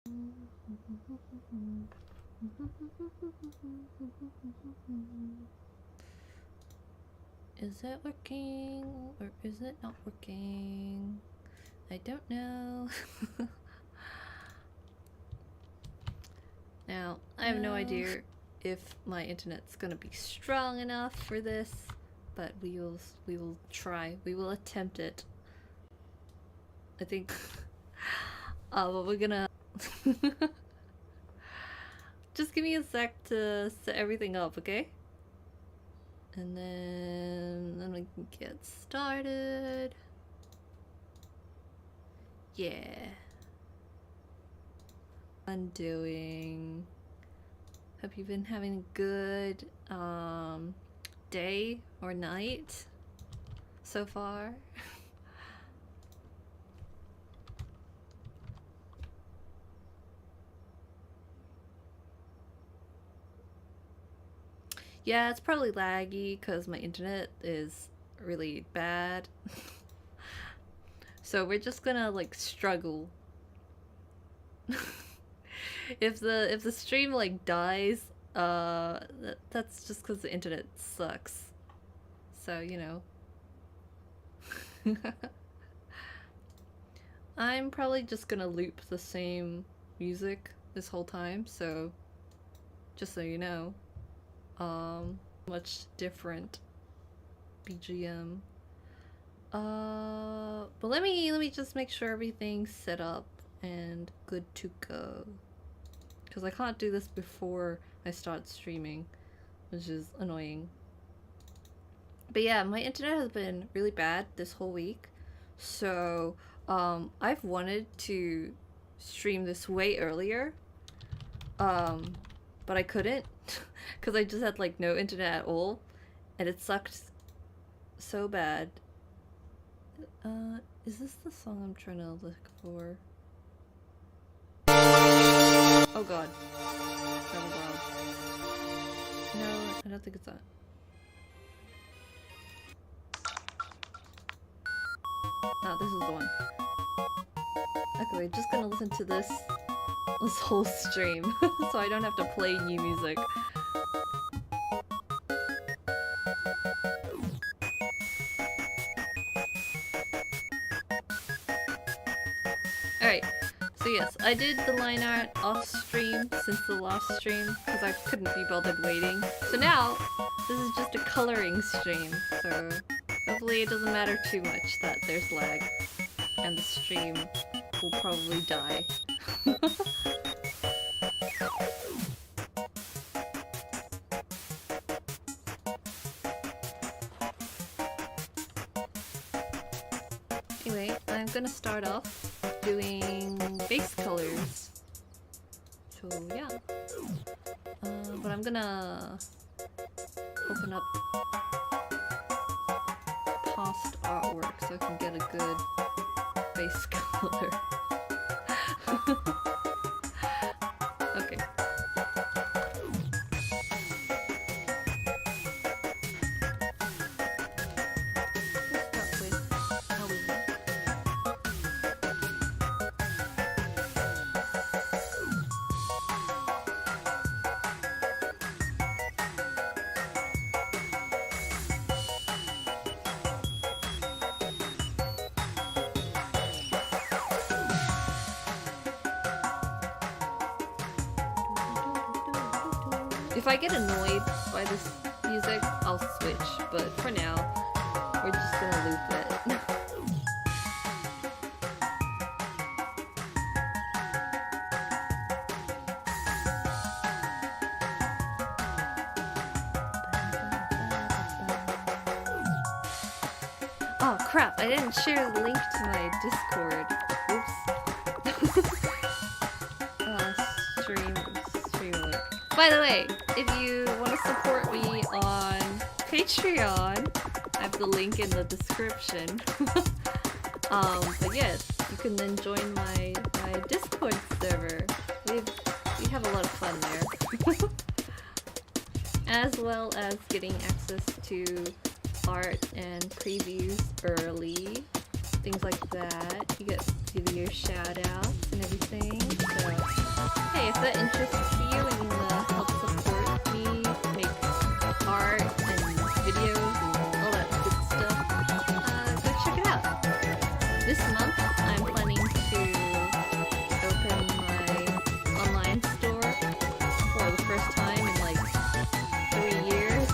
Is it working or is it not working? I don't know. Now, I have no idea if my internet's gonna be strong enough for this, but we will try. We will attempt it. I think but we're gonna just give me a sec to set everything up, okay? And then we can get started. Yeah. Undoing. Hope you've been having a good day or night so far. Yeah, it's probably laggy because my internet is really bad. So we're just gonna like struggle. If the stream like dies, that's just because the internet sucks. So, you know. I'm probably just gonna loop the same music this whole time, so just so you know. Much different BGM. But let me just make sure everything's set up and good to go. Because I can't do this before I start streaming, which is annoying. But yeah, my internet has been really bad this whole week. So, I've wanted to stream this way earlier. But I couldn't. Because I just had like no internet at all. And it sucked so bad. Is this the song I'm trying to look for? Oh god. That was loud. No, I don't think it's that. No, this is the one. Okay, we're just gonna listen to this whole stream so I don't have to play new music. Alright, so yes, I did the line art off stream since the last stream because I couldn't be bothered waiting. So now, this is just a coloring stream, so hopefully it doesn't matter too much that there's lag and the stream will probably die. Anyway, I'm gonna start off doing base colors. So yeah. But I'm gonna open up past artwork so I can get a good base color. Okay. If I get annoyed by this music, I'll switch, but for now, we're just gonna loop it. Oh crap, I didn't share the link to my Discord. Oops. Stream link. By the way, if you want to support me on Patreon, I have the link in the description. But yes, you can then join my Discord server. We have a lot of fun there. As well as getting access to art and previews early. things like that. You get video shout outs and everything. So, hey, if that interests you and you want to help support me, make art and videos and all that good stuff, go check it out. This month, I'm planning to open my online store for the first time in like 3 years.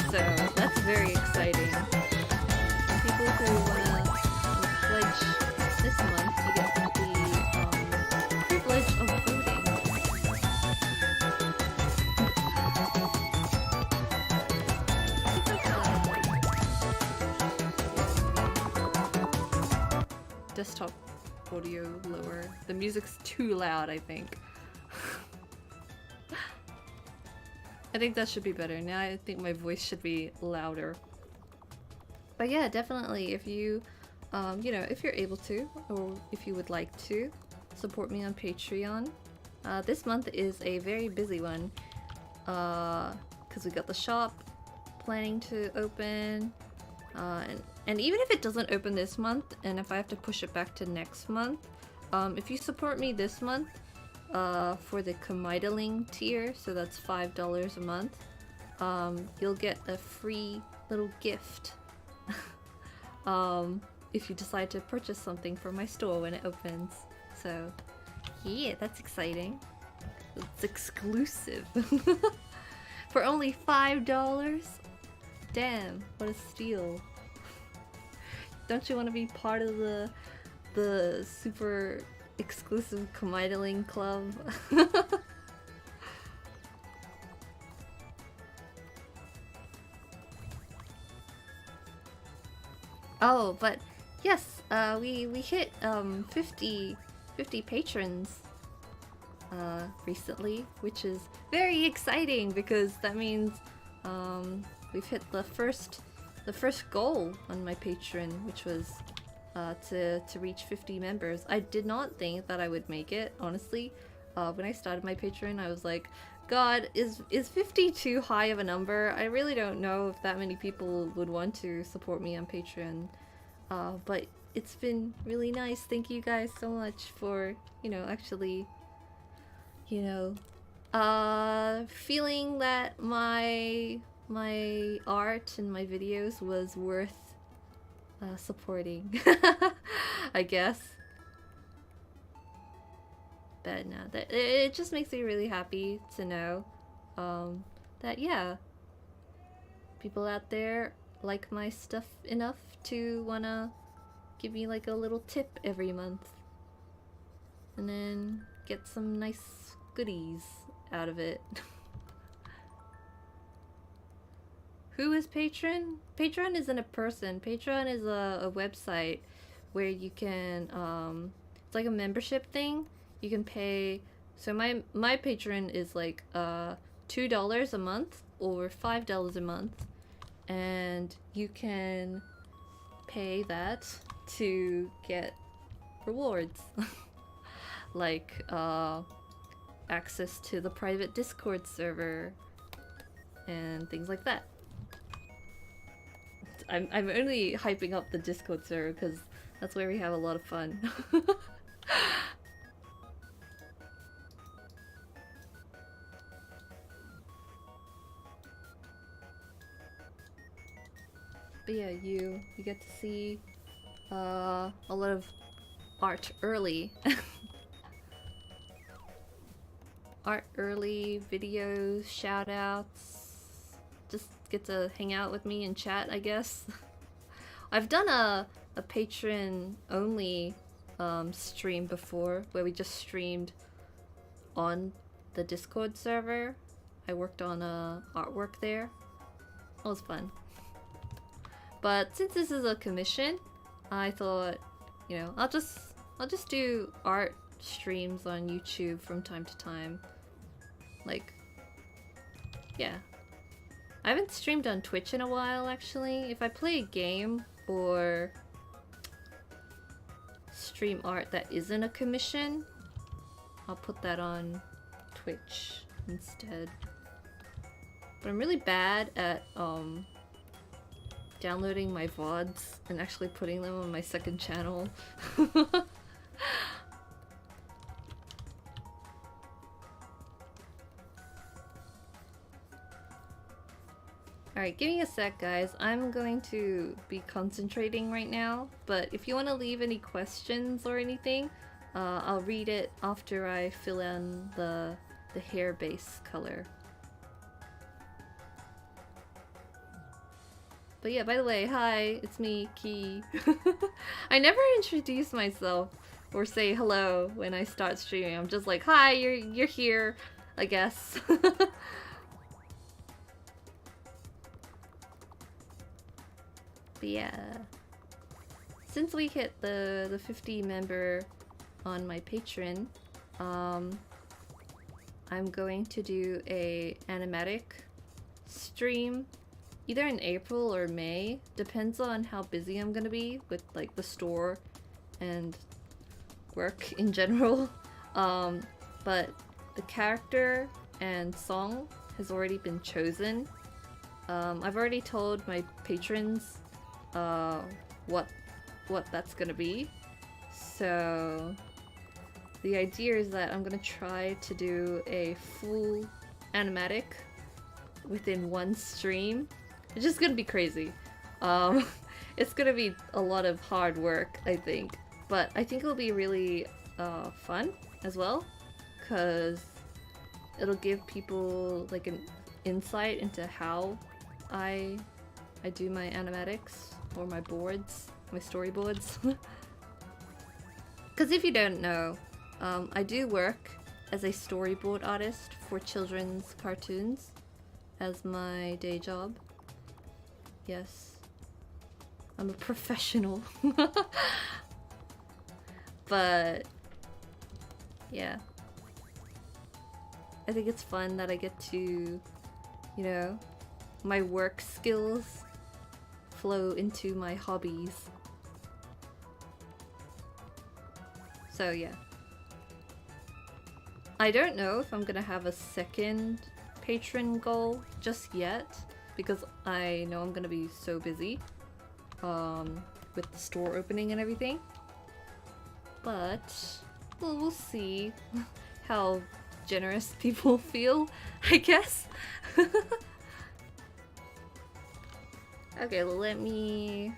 So that's very exciting. And people who wanna pledge this month, you get the privilege of voting. Desktop audio lower. The music's too loud, I think. I think that should be better. Now I think my voice should be louder. But yeah, definitely if you, you know, if you're able to, or if you would like to, support me on Patreon. This month is a very busy one, because we got the shop planning to open, and even if it doesn't open this month, and if I have to push it back to next month, if you support me this month, for the Komaidaling tier, so that's $5 a month, you'll get a free little gift if you decide to purchase something from my store when it opens. So yeah, that's exciting. It's exclusive. For only $5? Damn, what a steal. Don't you want to be part of the super exclusive Komaidaling club? Oh, but yes, we hit 50 patrons recently, which is very exciting because that means we've hit the first goal on my Patreon, which was to reach 50 members. I did not think that I would make it, honestly. When I started my Patreon, I was like, God, is 50 too high of a number? I really don't know if that many people would want to support me on Patreon. But it's been really nice. Thank you guys so much for, you know, actually, you know, feeling that my art and my videos was worth supporting. I guess. But no, it just makes me really happy to know that, yeah, people out there like my stuff enough to wanna give me like a little tip every month and then get some nice goodies out of it. Who is Patreon? Patreon isn't a person. Patreon is a website where you can, it's like a membership thing. You can pay, so my Patreon is like $2 a month or $5 a month, and you can pay that to get rewards. Like access to the private Discord server and things like that. I'm only hyping up the Discord server because that's where we have a lot of fun. But yeah, you get to see a lot of art early. Art early, videos, shoutouts. Just get to hang out with me and chat, I guess. I've done a patron only stream before where we just streamed on the Discord server. I worked on artwork there. It was fun. But since this is a commission, I thought, you know, I'll just do art streams on YouTube from time to time. Like, yeah. I haven't streamed on Twitch in a while, actually. If I play a game or stream art that isn't a commission, I'll put that on Twitch instead. But I'm really bad at downloading my VODs and actually putting them on my second channel. Alright, give me a sec, guys. I'm going to be concentrating right now, but if you want to leave any questions or anything, I'll read it after I fill in the hair base color. But yeah, by the way, hi, it's me, Key. I never introduce myself or say hello when I start streaming. I'm just like, hi, you're here, I guess. But yeah, since we hit the 50 member on my Patreon, I'm going to do a Animatic stream either in April or May. Depends on how busy I'm gonna be with like the store and work in general. But the character and song has already been chosen. I've already told my patrons what that's gonna be. So the idea is that I'm gonna try to do a full Animatic within one stream. It's just gonna be crazy. It's gonna be a lot of hard work, I think. But I think it'll be really fun as well, because it'll give people like an insight into how I do my animatics or my boards, my storyboards. Because if you don't know, I do work as a storyboard artist for children's cartoons as my day job. Yes, I'm a professional. But yeah, I think it's fun that I get to, you know, my work skills flow into my hobbies. So yeah, I don't know if I'm gonna have a second patron goal just yet, because I know I'm gonna be so busy with the store opening and everything. But we'll see how generous people feel, I guess. Okay, let me...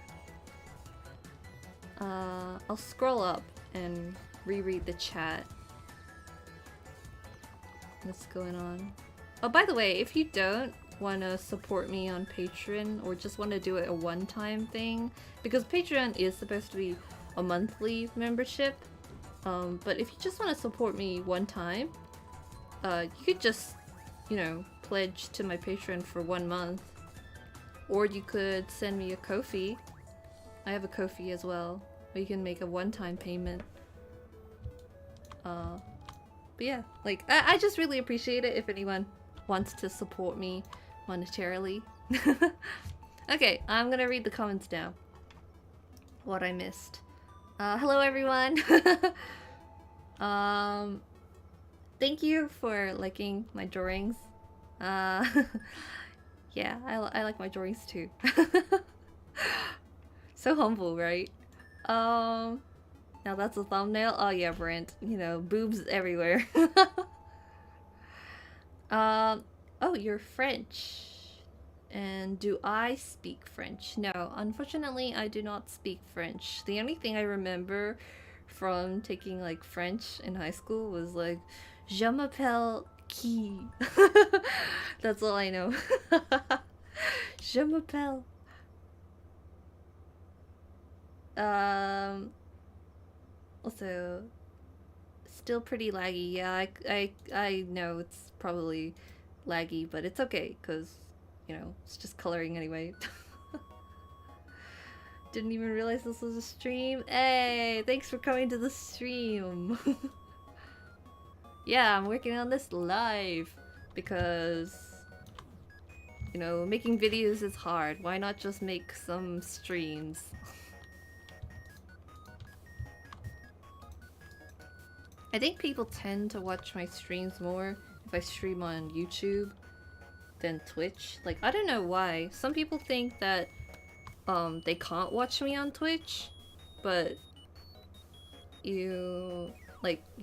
I'll scroll up and reread the chat. What's going on? Oh, by the way, if you don't want to support me on Patreon or just want to do it a one-time thing, because Patreon is supposed to be a monthly membership, but if you just want to support me one time, you could just, you know, pledge to my Patreon for 1 month, or you could send me a Ko-fi. I have a Ko-fi as well, where you can make a one-time payment. But yeah, like, I just really appreciate it if anyone wants to support me monetarily. Okay, I'm gonna read the comments now. What I missed. Hello everyone! Thank you for liking my drawings. Yeah, I like my drawings too. So humble, right? Now that's a thumbnail? Oh yeah, Brent. You know, boobs everywhere. Oh, you're French. And do I speak French? No, unfortunately I do not speak French. The only thing I remember from taking like French in high school was like, Je m'appelle qui? That's all I know. Je m'appelle. Also, still pretty laggy. Yeah, I know it's probably laggy, but it's okay, because, you know, it's just coloring anyway. Didn't even realize this was a stream. Hey, thanks for coming to the stream. Yeah, I'm working on this live because, you know, making videos is hard. Why not just make some streams? I think people tend to watch my streams more if I stream on YouTube than Twitch. Like, I don't know why. Some people think that they can't watch me on Twitch, but you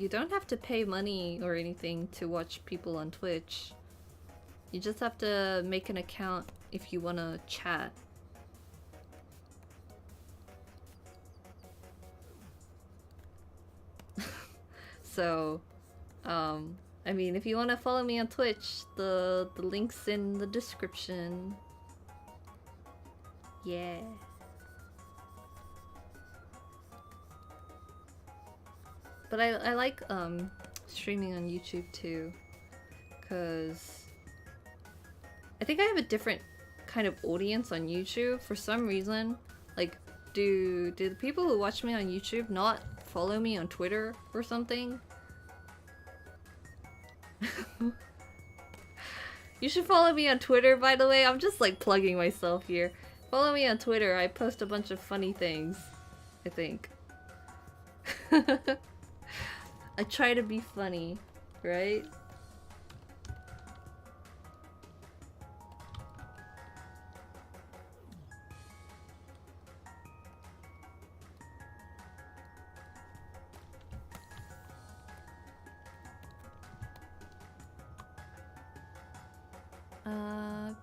don't have to pay money or anything to watch people on Twitch. You just have to make an account if you want to chat. So, I mean, if you want to follow me on Twitch, the link's in the description. Yeah. But I like streaming on YouTube too, cause I think I have a different kind of audience on YouTube for some reason. Like, do the people who watch me on YouTube not follow me on Twitter or something? You should follow me on Twitter, by the way. I'm just like plugging myself here. Follow me on Twitter. I post a bunch of funny things, I think. I try to be funny, right?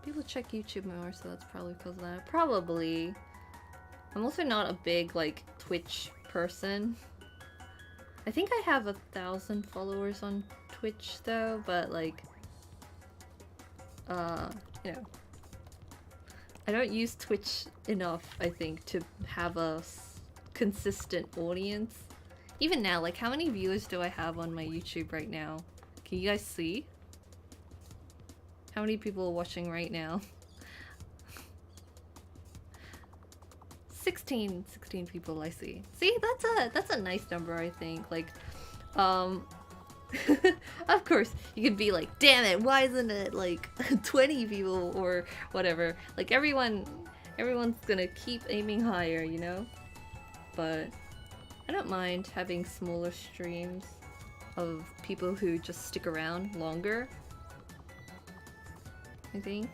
People check YouTube more, so that's probably because of that. Probably. I'm also not a big, like, Twitch person. I think I have 1,000 followers on Twitch, though, but, like, you know. I don't use Twitch enough, I think, to have a consistent audience. Even now, like, how many viewers do I have on my YouTube right now? Can you guys see? How many people are watching right now? 16 people I see. See, that's a nice number, I think. Like, of course, you could be like, damn it, why isn't it like 20 people or whatever? Like everyone's gonna keep aiming higher, you know? But I don't mind having smaller streams of people who just stick around longer, I think.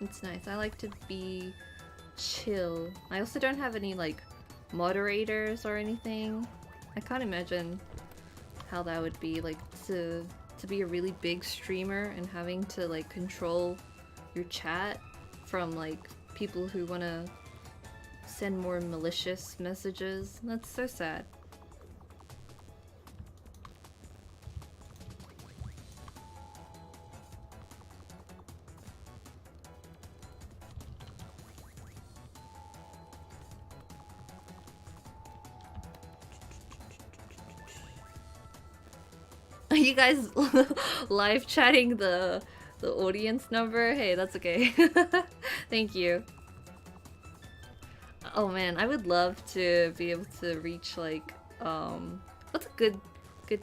It's nice. I like to be chill. I also don't have any like moderators or anything. I can't imagine how that would be, like to be a really big streamer and having to like control your chat from like people who want to send more malicious messages. That's so sad. Are you guys live chatting the audience number? Hey, that's okay. Thank you. Oh man, I would love to be able to reach like what's a good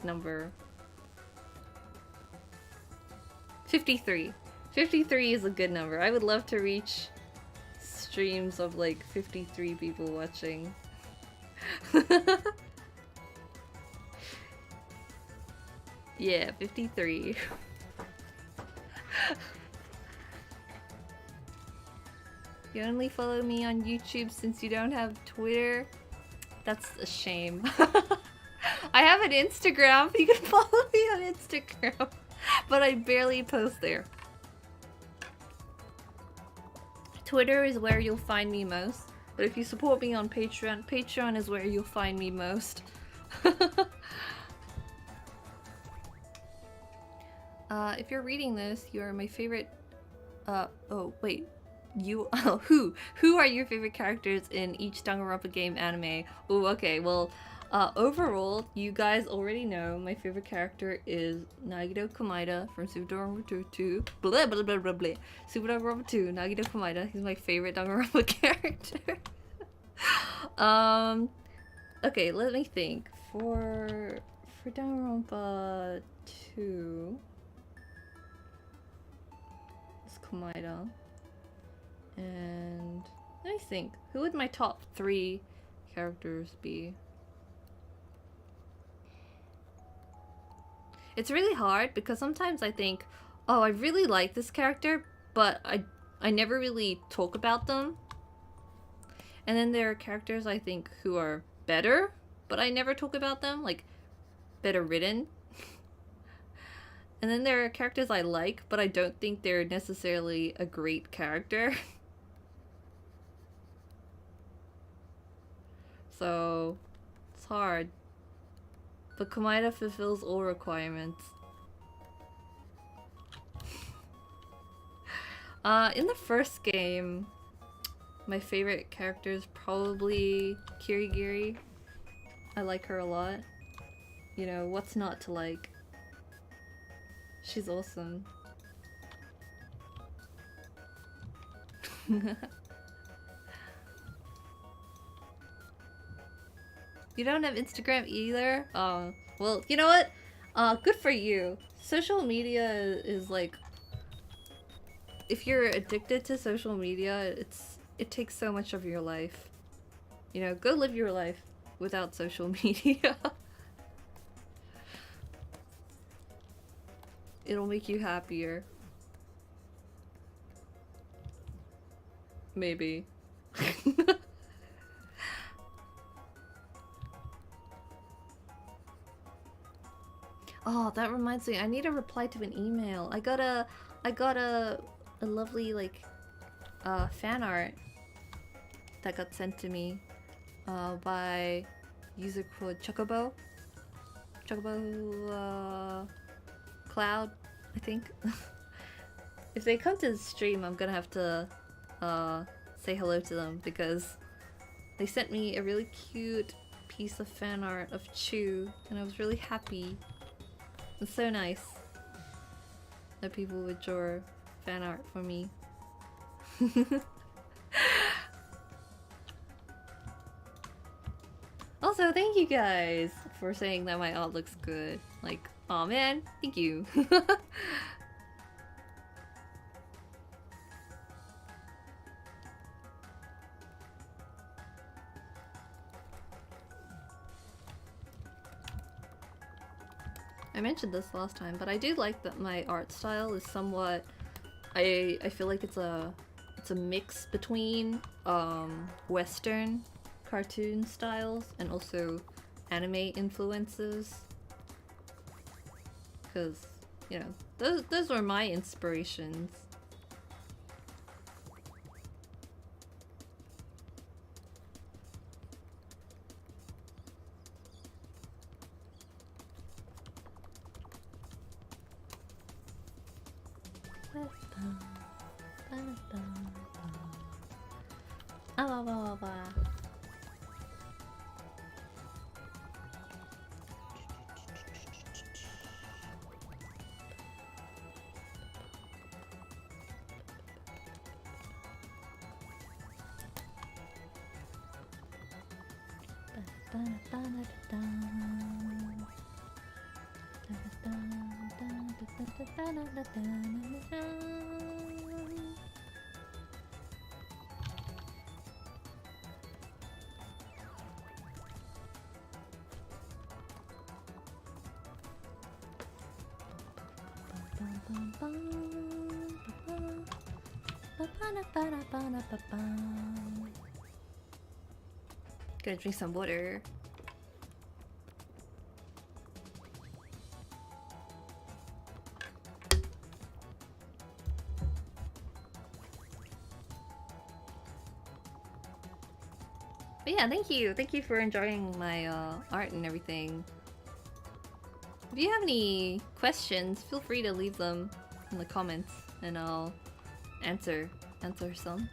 number? 53. 53 is a good number. I would love to reach streams of like 53 people watching. Yeah, 53. You only follow me on YouTube since you don't have Twitter? That's a shame. I have an Instagram. You can follow me on Instagram. But I barely post there. Twitter is where you'll find me most. But if you support me on Patreon, Patreon is where you'll find me most. If you're reading this, you are my favorite. Oh wait, who are your favorite characters in each Danganronpa game anime? Oh, okay. Well, overall, you guys already know my favorite character is Nagito Komaeda from Super Danganronpa 2. Blah blah blah blah blah. Super Danganronpa 2. Nagito Komaeda. He's my favorite Danganronpa character. Okay, let me think. For Danganronpa 2. Komaeda. And let me think. Who would my top 3 characters be? It's really hard because sometimes I think, oh, I really like this character, but I never really talk about them. And then there are characters I think who are better, but I never talk about them, like better written. And then there are characters I like, but I don't think they're necessarily a great character. So it's hard. But Komaeda fulfills all requirements. In the first game, my favorite character is probably Kirigiri. I like her a lot. You know, what's not to like? She's awesome. You don't have Instagram either? Well, you know what? Good for you. Social media is like... If you're addicted to social media, it takes so much of your life. You know, go live your life without social media. It'll make you happier. Maybe. Oh, that reminds me. I need to reply to an email. I got a lovely like fan art that got sent to me by user called Chocobo. Cloud, I think. If they come to the stream, I'm gonna have to say hello to them because they sent me a really cute piece of fan art of Chu, and I was really happy. It's so nice that people would draw fan art for me. Also, thank you guys for saying that my art looks good. Like, aw man, thank you. I mentioned this last time, but I do like that my art style is somewhat... I feel like it's a mix between Western cartoon styles and also anime influences. Because, you know, those were my inspirations. Gonna drink some water. But yeah, thank you. Thank you for enjoying my art and everything. If you have any questions, feel free to leave them in the comments and I'll answer some.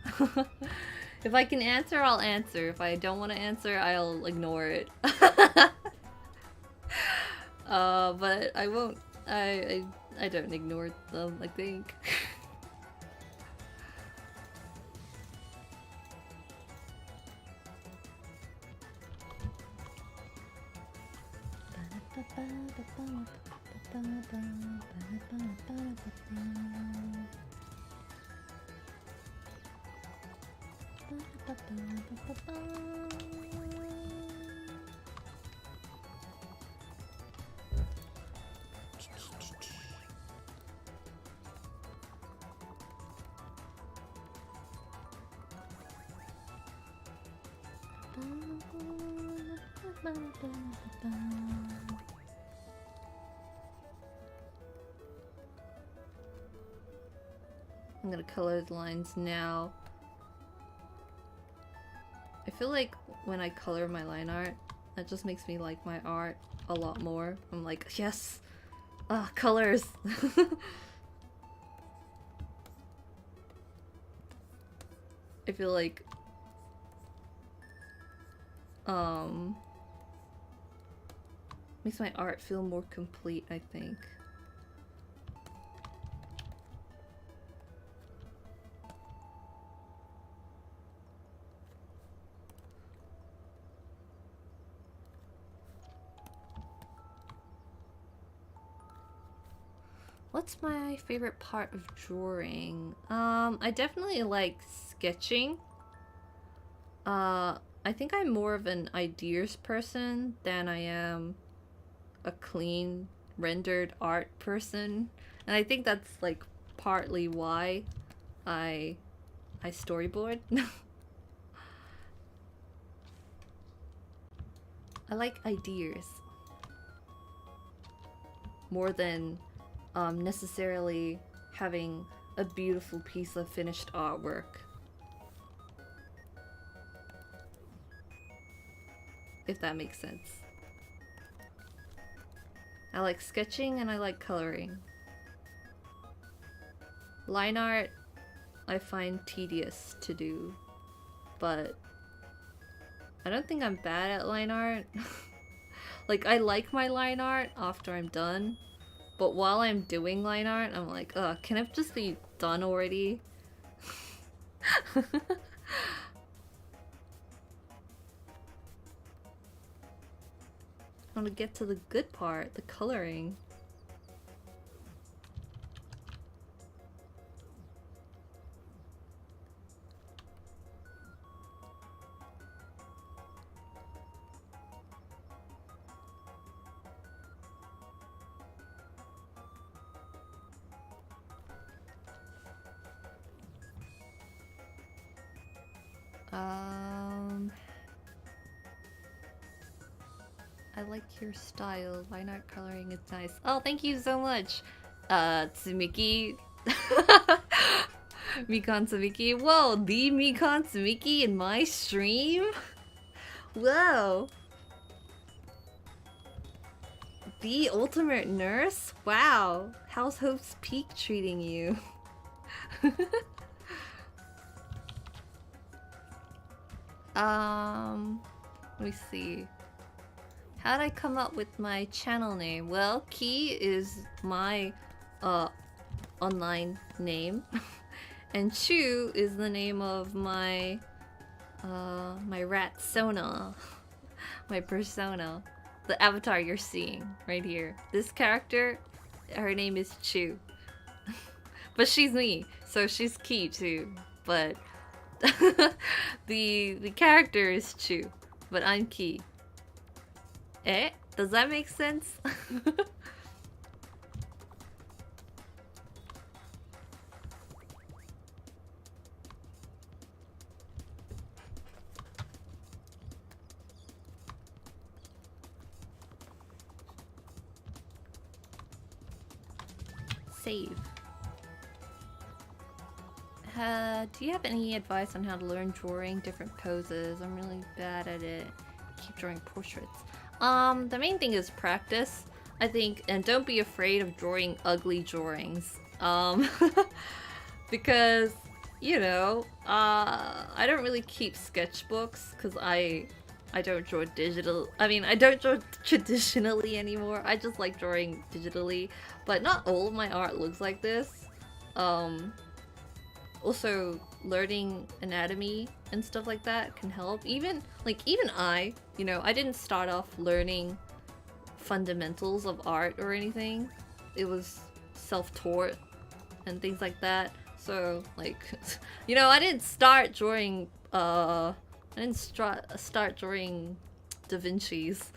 If I can answer, I'll answer. If I don't want to answer, I'll ignore it. But I won't. I don't ignore them, I think. I'm gonna color the lines now. I feel like when I color my line art, that just makes me like my art a lot more. I'm like, yes! Ah, colors! I feel like makes my art feel more complete, I think. What's my favorite part of drawing? I definitely like sketching. I think I'm more of an ideas person than I am a clean rendered art person. And I think that's like partly why I storyboard. I like ideas more than necessarily having a beautiful piece of finished artwork. If that makes sense. I like sketching and I like coloring. Line art I find tedious to do, but I don't think I'm bad at line art. Like, I like my line art after I'm done, but while I'm doing line art, I'm like, ugh, can it just be done already? I want to get to the good part, the coloring. I like your style. Line art coloring is nice. Oh, thank you so much, Tsumiki. Mikan Tsumiki. Whoa, the Mikan Tsumiki in my stream? Whoa. The ultimate nurse? Wow. How's Hope's Peak treating you? Let me see. How'd I come up with my channel name? Well, Key is my online name, and Chu is the name of my my rat Sona, my persona, the avatar you're seeing right here. This character, her name is Chu, but she's me, so she's Key too. But the character is Chu, but I'm Key. Eh? Does that make sense? Save. Do you have any advice on how to learn drawing different poses? I'm really bad at it. Keep drawing portraits. The main thing is practice, I think, and don't be afraid of drawing ugly drawings. Because, you know, I don't really keep sketchbooks because I don't draw digital. I mean, I don't draw traditionally anymore. I just like drawing digitally, but not all of my art looks like this. Also, learning anatomy and stuff like that can help. Even I, you know, I didn't start off learning fundamentals of art or anything. It was self-taught and things like that. So, like, you know, I didn't start drawing, start drawing Da Vinci's.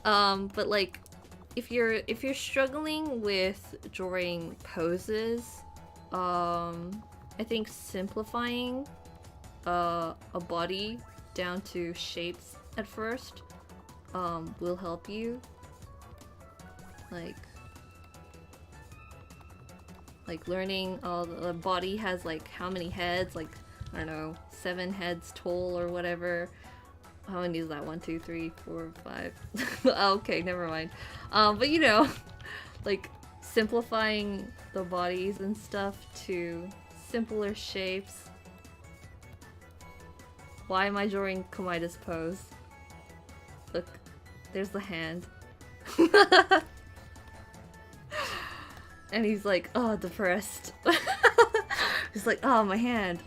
But like, if you're struggling with drawing poses, I think simplifying a body down to shapes at first will help you. Like learning the body has like how many heads, like I don't know, 7 heads tall or whatever. How many is that? 1, 2, 3, 4, 5. Okay, never mind. But you know, like simplifying the bodies and stuff to simpler shapes. Why am I drawing Komaida's pose? Look, there's the hand. And he's like, oh, depressed. He's like, oh, my hand.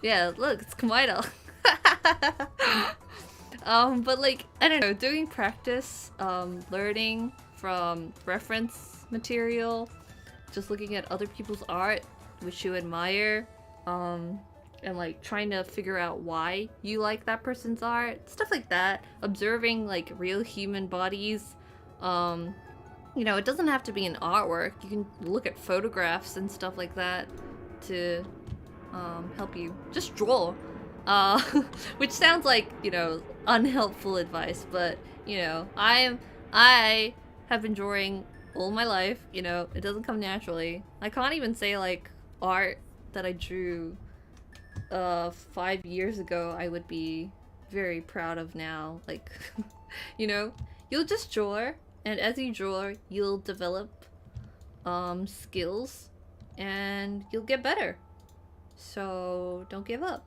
Yeah, look, it's Komaida. But like, I don't know, doing practice, learning from reference material, just looking at other people's art, which you admire, and like trying to figure out why you like that person's art, stuff like that. Observing like real human bodies. You know, it doesn't have to be an artwork. You can look at photographs and stuff like that to help you. Just draw. Which sounds like, you know, unhelpful advice, but you know, I have been drawing all my life, you know, it doesn't come naturally. I can't even say like art that I drew 5 years ago I would be very proud of now. Like, you know, you'll just draw, and as you draw, you'll develop skills and you'll get better. So don't give up,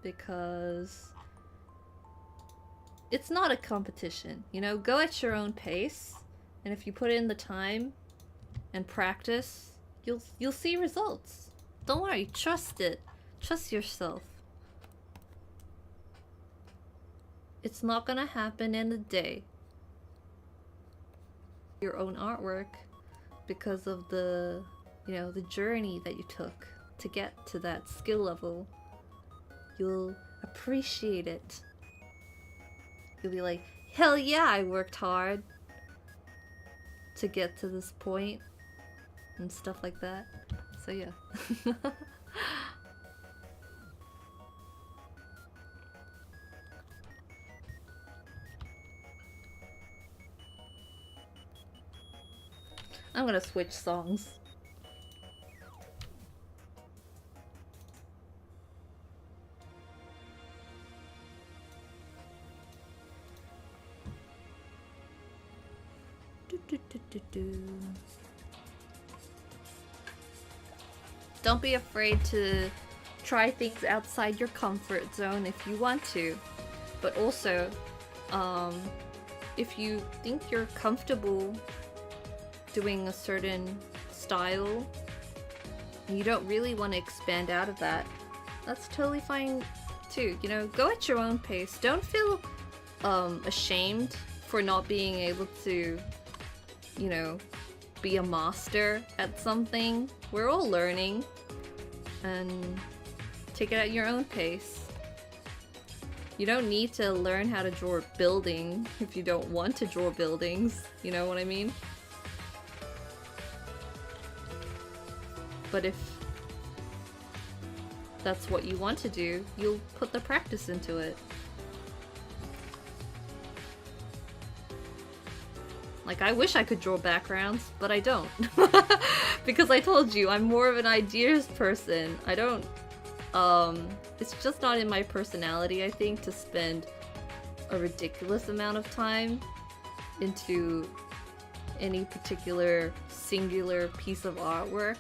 because it's not a competition, you know. Go at your own pace, and if you put in the time and practice, you'll see results. Don't worry, trust it. Trust yourself. It's not gonna happen in a day. Your own artwork, because of the, you know, the journey that you took to get to that skill level. You'll appreciate it. You'll be like, hell yeah, I worked hard to get to this point, and stuff like that. So yeah. I'm gonna switch songs. Don't be afraid to try things outside your comfort zone if you want to, but also if you think you're comfortable doing a certain style and you don't really want to expand out of that, that's totally fine too. You know, go at your own pace. Don't feel ashamed for not being able to, you know, be a master at something. We're all learning, and take it at your own pace. You don't need to learn how to draw a building if you don't want to draw buildings, you know what I mean? But if that's what you want to do, you'll put the practice into it. Like, I wish I could draw backgrounds, but I don't. Because I told you, I'm more of an ideas person. I don't, it's just not in my personality, I think, to spend a ridiculous amount of time into any particular singular piece of artwork.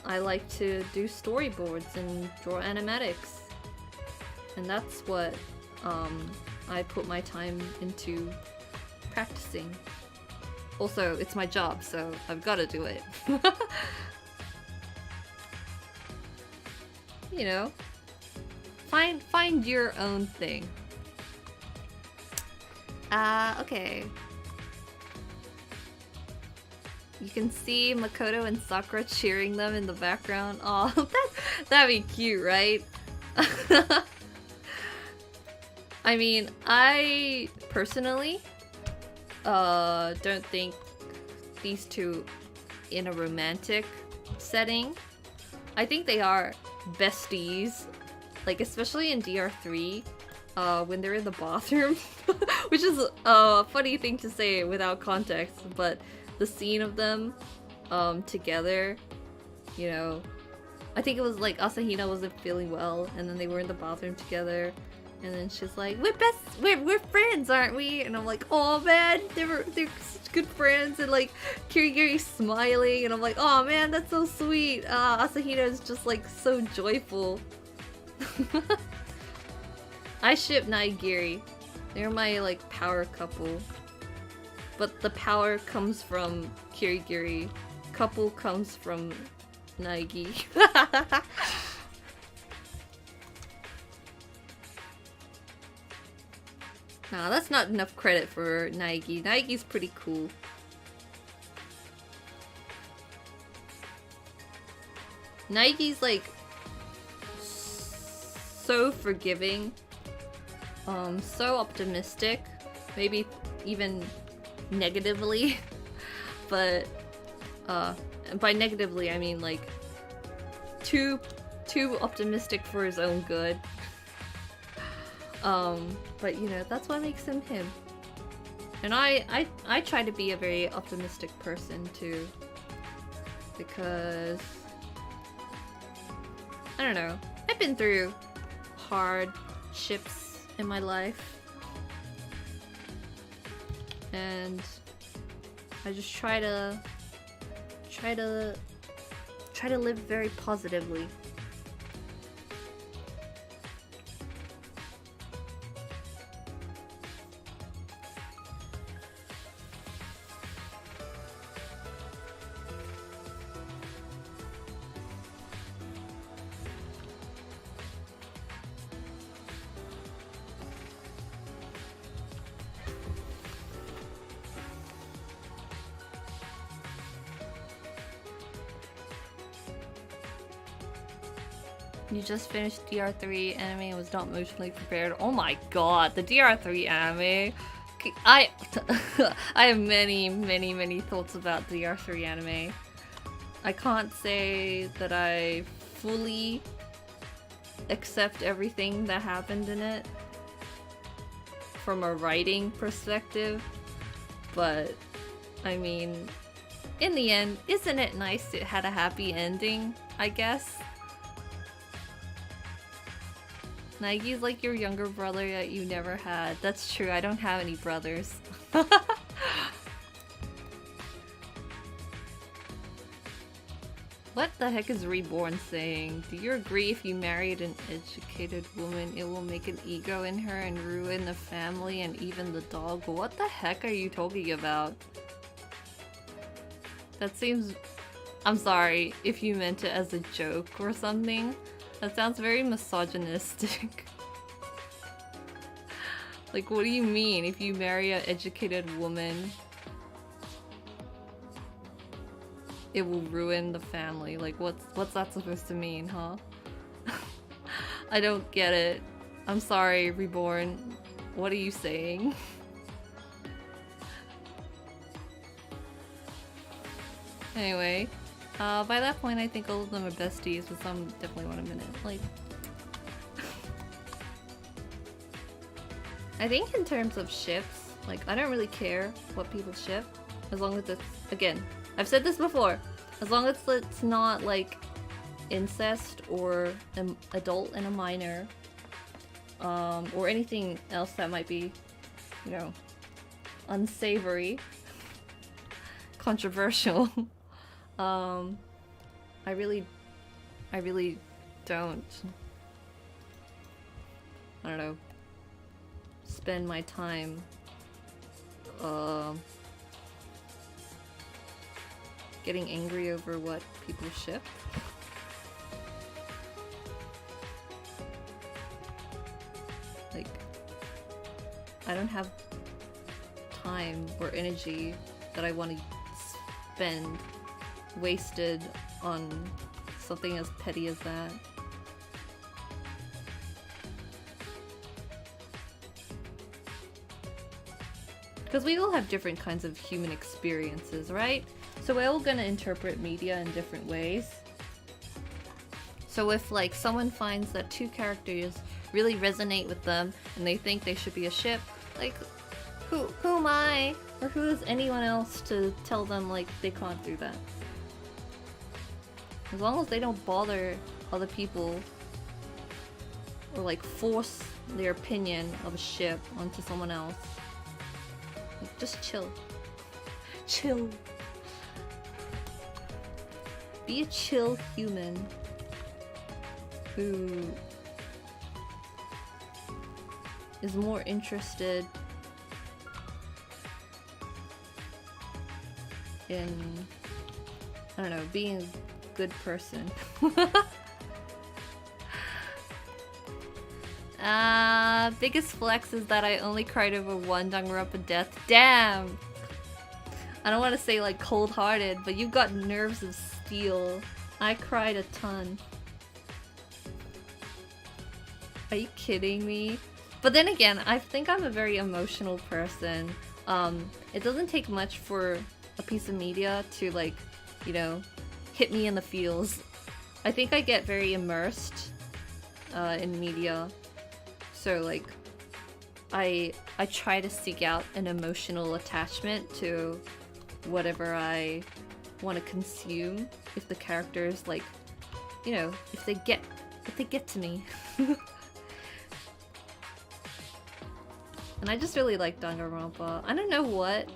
I like to do storyboards and draw animatics. And that's what I put my time into practicing. Also, it's my job, so I've got to do it. You know, find your own thing. Okay. You can see Makoto and Sakura cheering them in the background. Oh, that'd be cute, right? I mean, I personally don't think these two in a romantic setting. I think they are besties, like especially in DR3, when they're in the bathroom, which is a funny thing to say without context, but the scene of them together, you know, I think it was like Asahina wasn't feeling well, and then they were in the bathroom together, and then she's like, we're friends, aren't we? And I'm like, oh man, they're such good friends, and like Kirigiri's smiling, and I'm like, oh man, that's so sweet. Asahina is just like so joyful. I ship Naigiri. They're my like power couple. But the power comes from Kirigiri. Couple comes from Naigi. Nah, that's not enough credit for Naigi. Naigi's pretty cool. Naigi's like so forgiving, so optimistic, maybe even negatively, but by negatively I mean like too optimistic for his own good. But you know, that's what makes him him. And I try to be a very optimistic person too, because I don't know, I've been through hardships in my life, and I just try to live very positively. You just finished DR3 anime and was not emotionally prepared. Oh my god, the DR3 anime. I have many thoughts about the DR3 anime. I can't say that I fully accept everything that happened in it from a writing perspective, but I mean, in the end, isn't it nice it had a happy ending, I guess? Naigi's like your younger brother that you never had. That's true, I don't have any brothers. What the heck is Reborn saying? Do you agree if you married an educated woman, it will make an ego in her and ruin the family and even the dog? What the heck are you talking about? That seems... I'm sorry if you meant it as a joke or something. That sounds very misogynistic. Like, what do you mean? If you marry an educated woman, it will ruin the family? Like, what's that supposed to mean, huh? I don't get it. I'm sorry, Reborn. What are you saying? Anyway. By that point, I think all of them are besties, but some definitely want a minute. Like, I think in terms of ships, like, I don't really care what people ship, as long as it's, again, I've said this before, as long as it's not, like, incest or an adult and a minor, or anything else that might be, you know, unsavory, controversial. I really don't, I don't know, spend my time, getting angry over what people ship. Like, I don't have time or energy that I want to spend wasted on something as petty as that. Because we all have different kinds of human experiences, right? So we're all gonna interpret media in different ways. So if like someone finds that two characters really resonate with them and they think they should be a ship, like who am I? Or who is anyone else to tell them like they can't do that? As long as they don't bother other people or like force their opinion of a ship onto someone else. Like, just chill. Chill. Be a chill human who is more interested in, I don't know, being a good person. Biggest flex is that I only cried over one Danganronpa death. Damn! I don't want to say like cold-hearted, but you've got nerves of steel. I cried a ton. Are you kidding me? But then again, I think I'm a very emotional person. It doesn't take much for a piece of media to like, you know, hit me in the feels. I think I get very immersed in media. So like, I try to seek out an emotional attachment to whatever I want to consume. If the characters like, you know, if they get to me. And I just really like Danganronpa. I don't know what,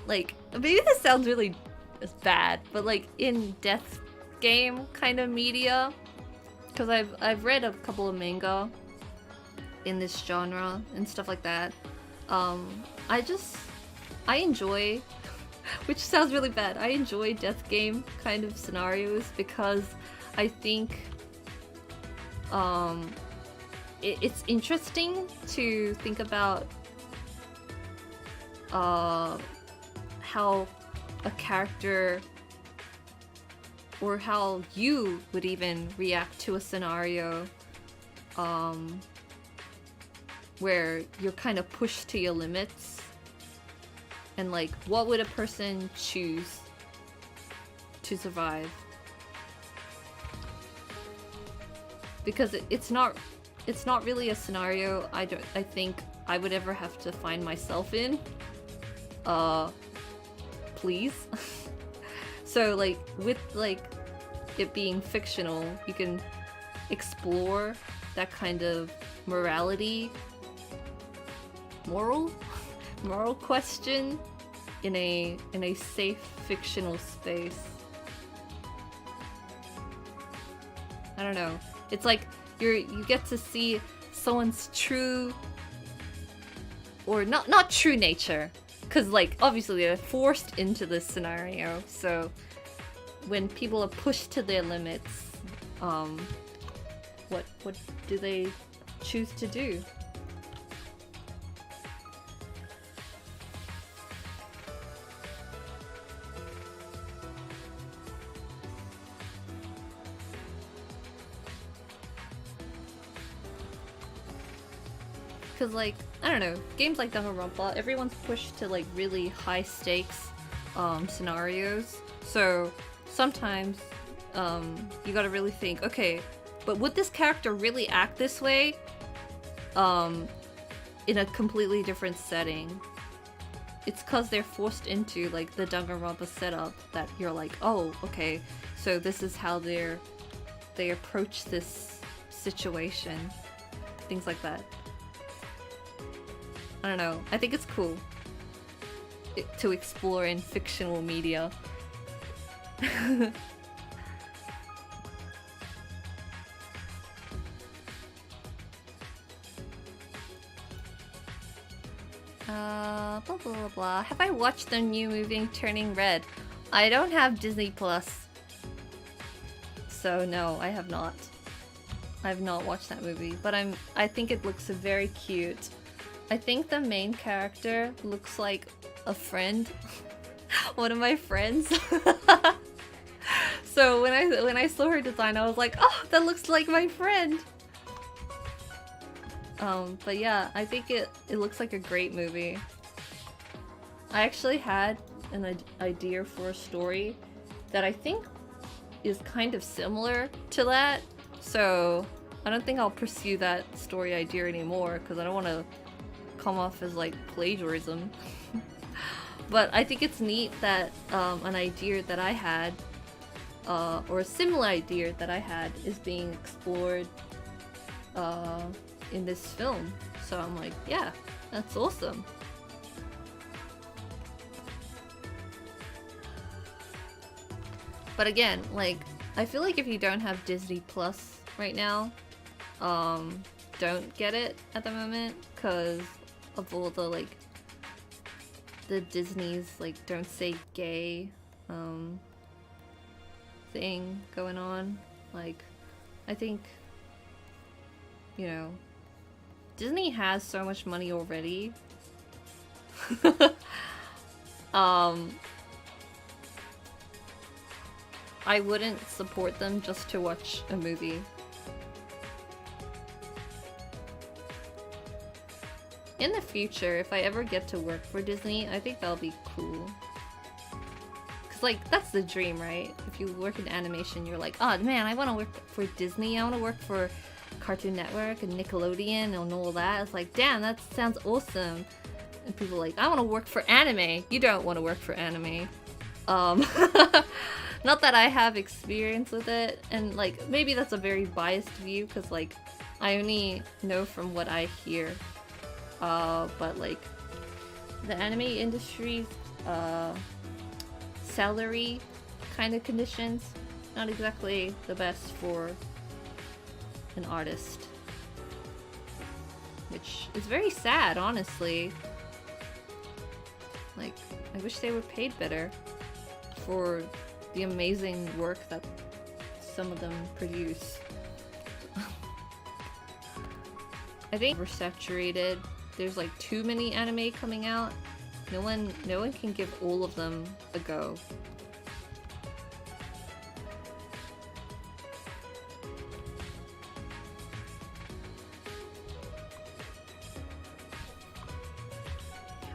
like, maybe this sounds really bad, but like in death game kind of media, because I've read a couple of manga in this genre and stuff like that. I enjoy, which sounds really bad, I enjoy death game kind of scenarios because I think it's interesting to think about how a character or how you would even react to a scenario where you're kind of pushed to your limits, and like what would a person choose to survive, because it's not really a scenario I think I would ever have to find myself in. Please. So like with like it being fictional, you can explore that kind of moral question in a safe fictional space. I don't know. It's like you get to see someone's true, or not true nature, because like obviously they're forced into this scenario. So when people are pushed to their limits, what do they choose to do? Because like, I don't know, games like Danganronpa, everyone's pushed to like really high stakes scenarios. So sometimes you gotta really think, okay, but would this character really act this way in a completely different setting? It's because they're forced into like the Danganronpa setup that you're like, oh, okay, so this is how they approach this situation. Things like that. I don't know. I think it's cool to explore in fictional media. Blah blah blah blah. Have I watched the new movie Turning Red? I don't have Disney Plus, so no, I have not. I have not watched that movie, but I think it looks very cute. I think the main character looks like a friend. One of my friends. So when I saw her design, I was like, oh, that looks like my friend. But yeah, I think it looks like a great movie. I actually had an idea for a story that I think is kind of similar to that. So I don't think I'll pursue that story idea anymore because I don't want to come off as like plagiarism. But I think it's neat that an idea that I had, or a similar idea that I had, is being explored in this film. So I'm like, yeah, that's awesome. But again, like, I feel like if you don't have Disney Plus right now, don't get it at the moment because of all the, like, the Disney's, like, don't say gay, thing going on. Like, I think, you know, Disney has so much money already. I wouldn't support them just to watch a movie. In the future, if I ever get to work for Disney, I think that'll be cool. Cause like, that's the dream, right? If you work in animation, you're like, oh man, I want to work for Disney, I want to work for Cartoon Network and Nickelodeon and all that. It's like, damn, that sounds awesome. And people are like, I want to work for anime. You don't want to work for anime. Not that I have experience with it, and like maybe that's a very biased view because like I only know from what I hear. But like the anime industry's salary kind of conditions, not exactly the best for an artist, which is very sad, honestly. Like, I wish they were paid better for the amazing work that some of them produce. I think we're saturated. There's like too many anime coming out. No one can give all of them a go.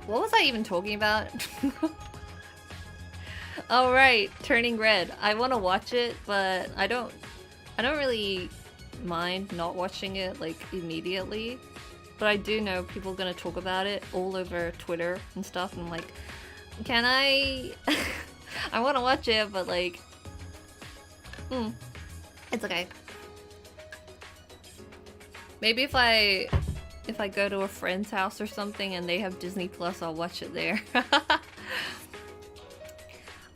What was I even talking about? Oh right, Turning Red. I want to watch it, but I don't really mind not watching it like immediately. But I do know people are gonna talk about it all over Twitter and stuff, and I'm like, can I? I want to watch it, but like, it's okay. Maybe if I go to a friend's house or something and they have Disney Plus, I'll watch it there.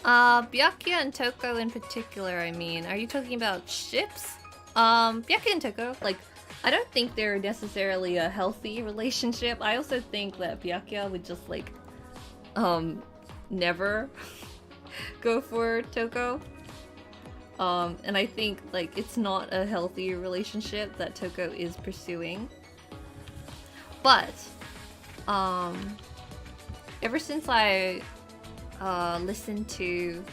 Byakuya and Toko in particular, I mean, are you talking about ships? Byakuya and Toko, like, I don't think they're necessarily a healthy relationship. I also think that Byakuya would just, like, never go for Toko. And I think, like, it's not a healthy relationship that Toko is pursuing. But, ever since I listened to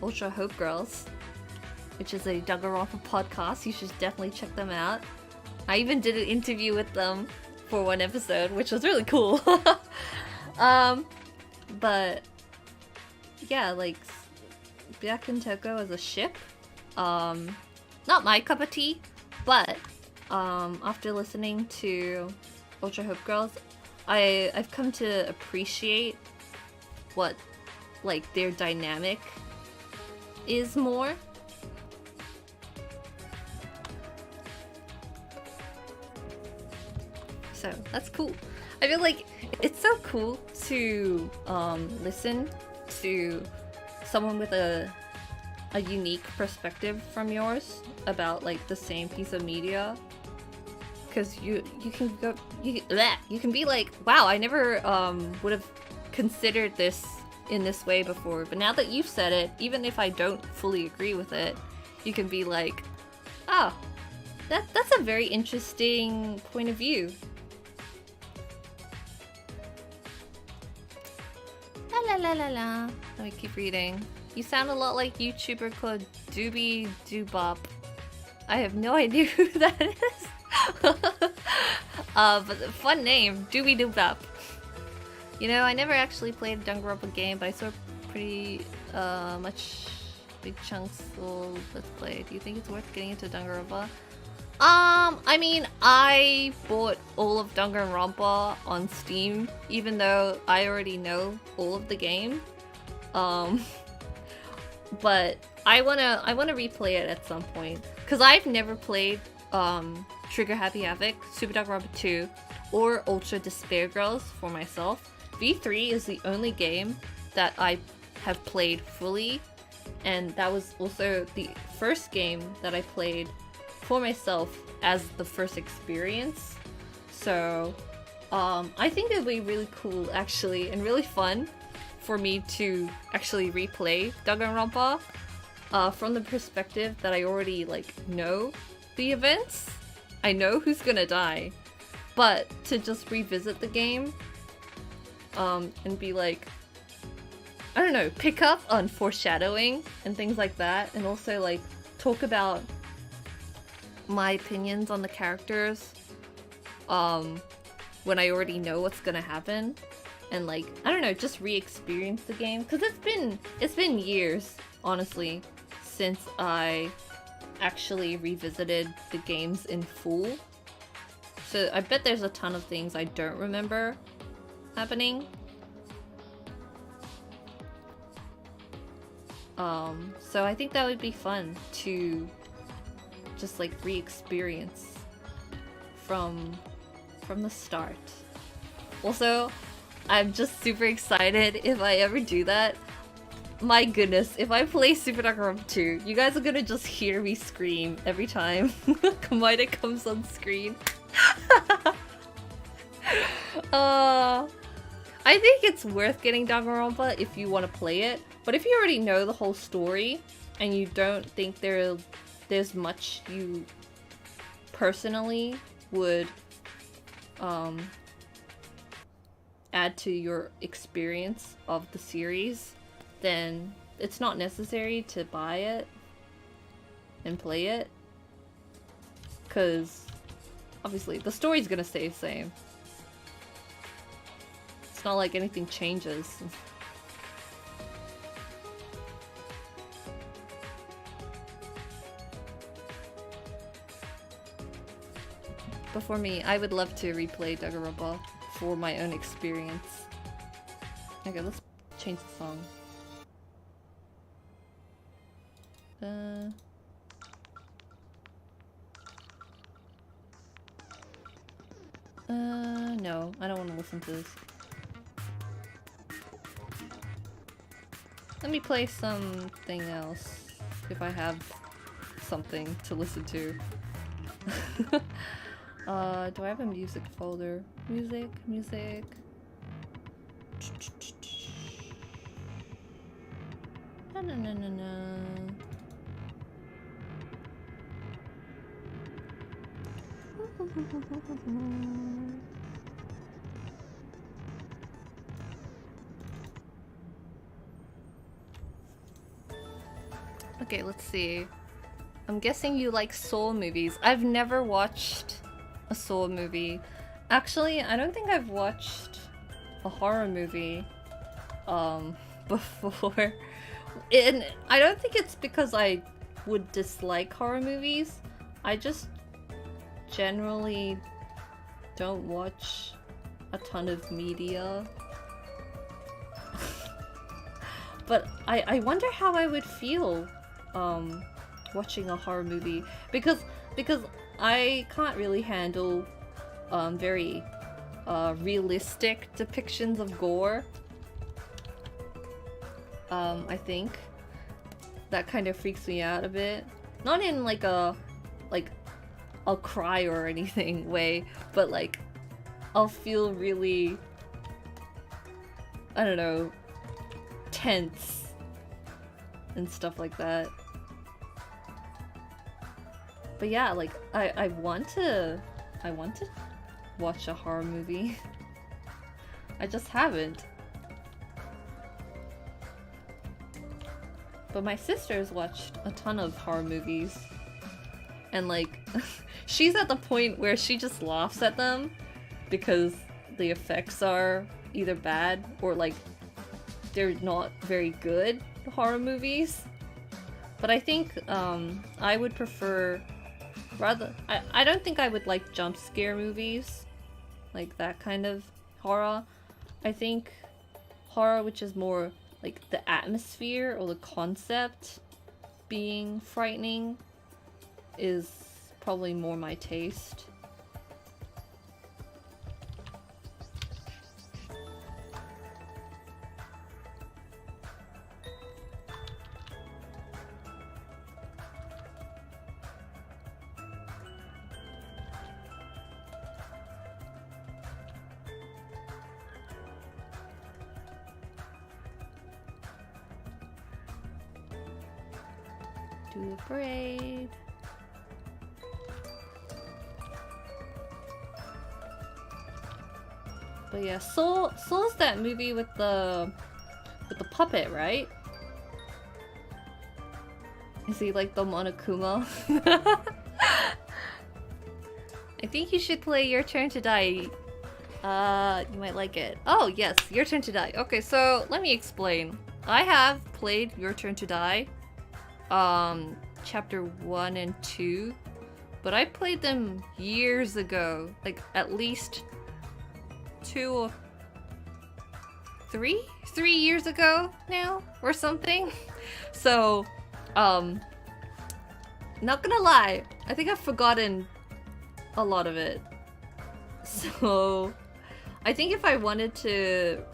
Ultra Hope Girls, which is a Danganronpa podcast, you should definitely check them out. I even did an interview with them for one episode, which was really cool. But yeah, like Byakuya and Toko as a ship, not my cup of tea, but after listening to Ultra Hope Girls, I've come to appreciate what like their dynamic is more. So that's cool. I feel like it's so cool to listen to someone with a unique perspective from yours about like the same piece of media, because you can be like, wow, I never would have considered this in this way before, but now that you've said it, even if I don't fully agree with it, you can be like, oh, that's a very interesting point of view. La la la la la. Let me keep reading. You sound a lot like YouTuber called Doobie Doobop. I have no idea who that is. But fun name, Doobie Doobop. You know, I never actually played a Danganronpa game, but I saw pretty much big chunks of Let's Play. Do you think it's worth getting into Danganronpa? I mean, I bought all of Danganronpa on Steam, even though I already know all of the game. But I wanna replay it at some point, cause I've never played Trigger Happy Havoc, Super Danganronpa 2, or Ultra Despair Girls for myself. V3 is the only game that I have played fully, and that was also the first game that I played for myself as the first experience. So I think it would be really cool actually, and really fun for me to actually replay Danganronpa from the perspective that I already like know the events. I know who's gonna die, but to just revisit the game and be like, I don't know, pick up on foreshadowing and things like that, and also like talk about my opinions on the characters when I already know what's gonna happen, and like, I don't know, just re-experience the game, because it's been years, honestly, since I actually revisited the games in full. So I bet there's a ton of things I don't remember happening. So I think that would be fun to just like re-experience from the start. Also, I'm just super excited if I ever do that. My goodness, if I play Super Danganronpa 2, you guys are gonna just hear me scream every time Komaeda comes on screen. I think it's worth getting Danganronpa if you want to play it, but if you already know the whole story and you don't think there's much you personally would add to your experience of the series, then it's not necessary to buy it and play it, because obviously the story's gonna stay the same. It's not like anything changes. But for me, I would love to replay Danganronpa for my own experience. Okay, let's change the song. No, I don't want to listen to this. Let me play something else, if I have something to listen to. Do I have a music folder? Music. Na. Okay, let's see. I'm guessing you like Saw movies. I've never watched a Saw movie. Actually, I don't think I've watched a horror movie before. And I don't think it's because I would dislike horror movies. I just generally don't watch a ton of media. But I wonder how I would feel watching a horror movie, because I can't really handle very realistic depictions of gore. I think that kind of freaks me out a bit. Not in like a I'll cry or anything way, but like I'll feel really, I don't know, tense and stuff like that. But yeah, like I want to watch a horror movie. I just haven't. But my sister's watched a ton of horror movies, and like she's at the point where she just laughs at them because the effects are either bad or like they're not very good horror movies. But I think I would prefer rather I don't think I would like jump scare movies, like that kind of horror. I think horror which is more like the atmosphere or the concept being frightening is probably more my taste. Do a braid. But yeah, Soul's that movie with the puppet, right? Is he like the Monokuma? I think you should play Your Turn to Die. You might like it. Oh yes, Your Turn to Die. Okay, so let me explain. I have played Your Turn to Die, chapter 1 and 2, but I played them years ago, like at least 2 or 3 years ago now or something. So not gonna lie, I think I've forgotten a lot of it. So I think if I wanted to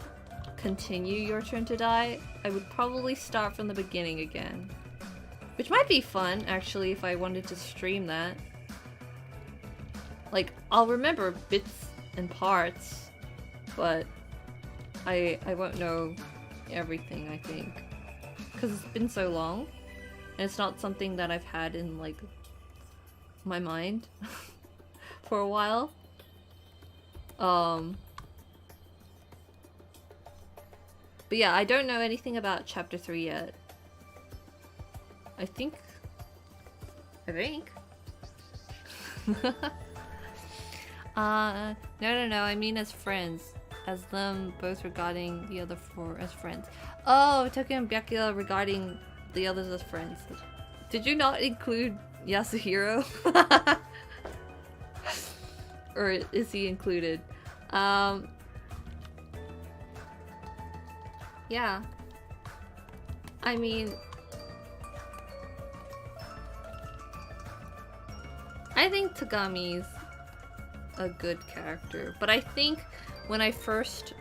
continue Your Turn to Die, I would probably start from the beginning again, which might be fun actually if I wanted to stream that. Like, I'll remember bits and parts, but I won't know everything, I think, because it's been so long and it's not something that I've had in like my mind for a while. But yeah, I don't know anything about chapter 3 yet. I think no, I mean as friends. As them both regarding the other 4 as friends. Oh, Tokyo and Byakuya regarding the others as friends. Did you not include Yasuhiro? Or is he included? Yeah. I mean, I think Tagami's a good character, but I think when I first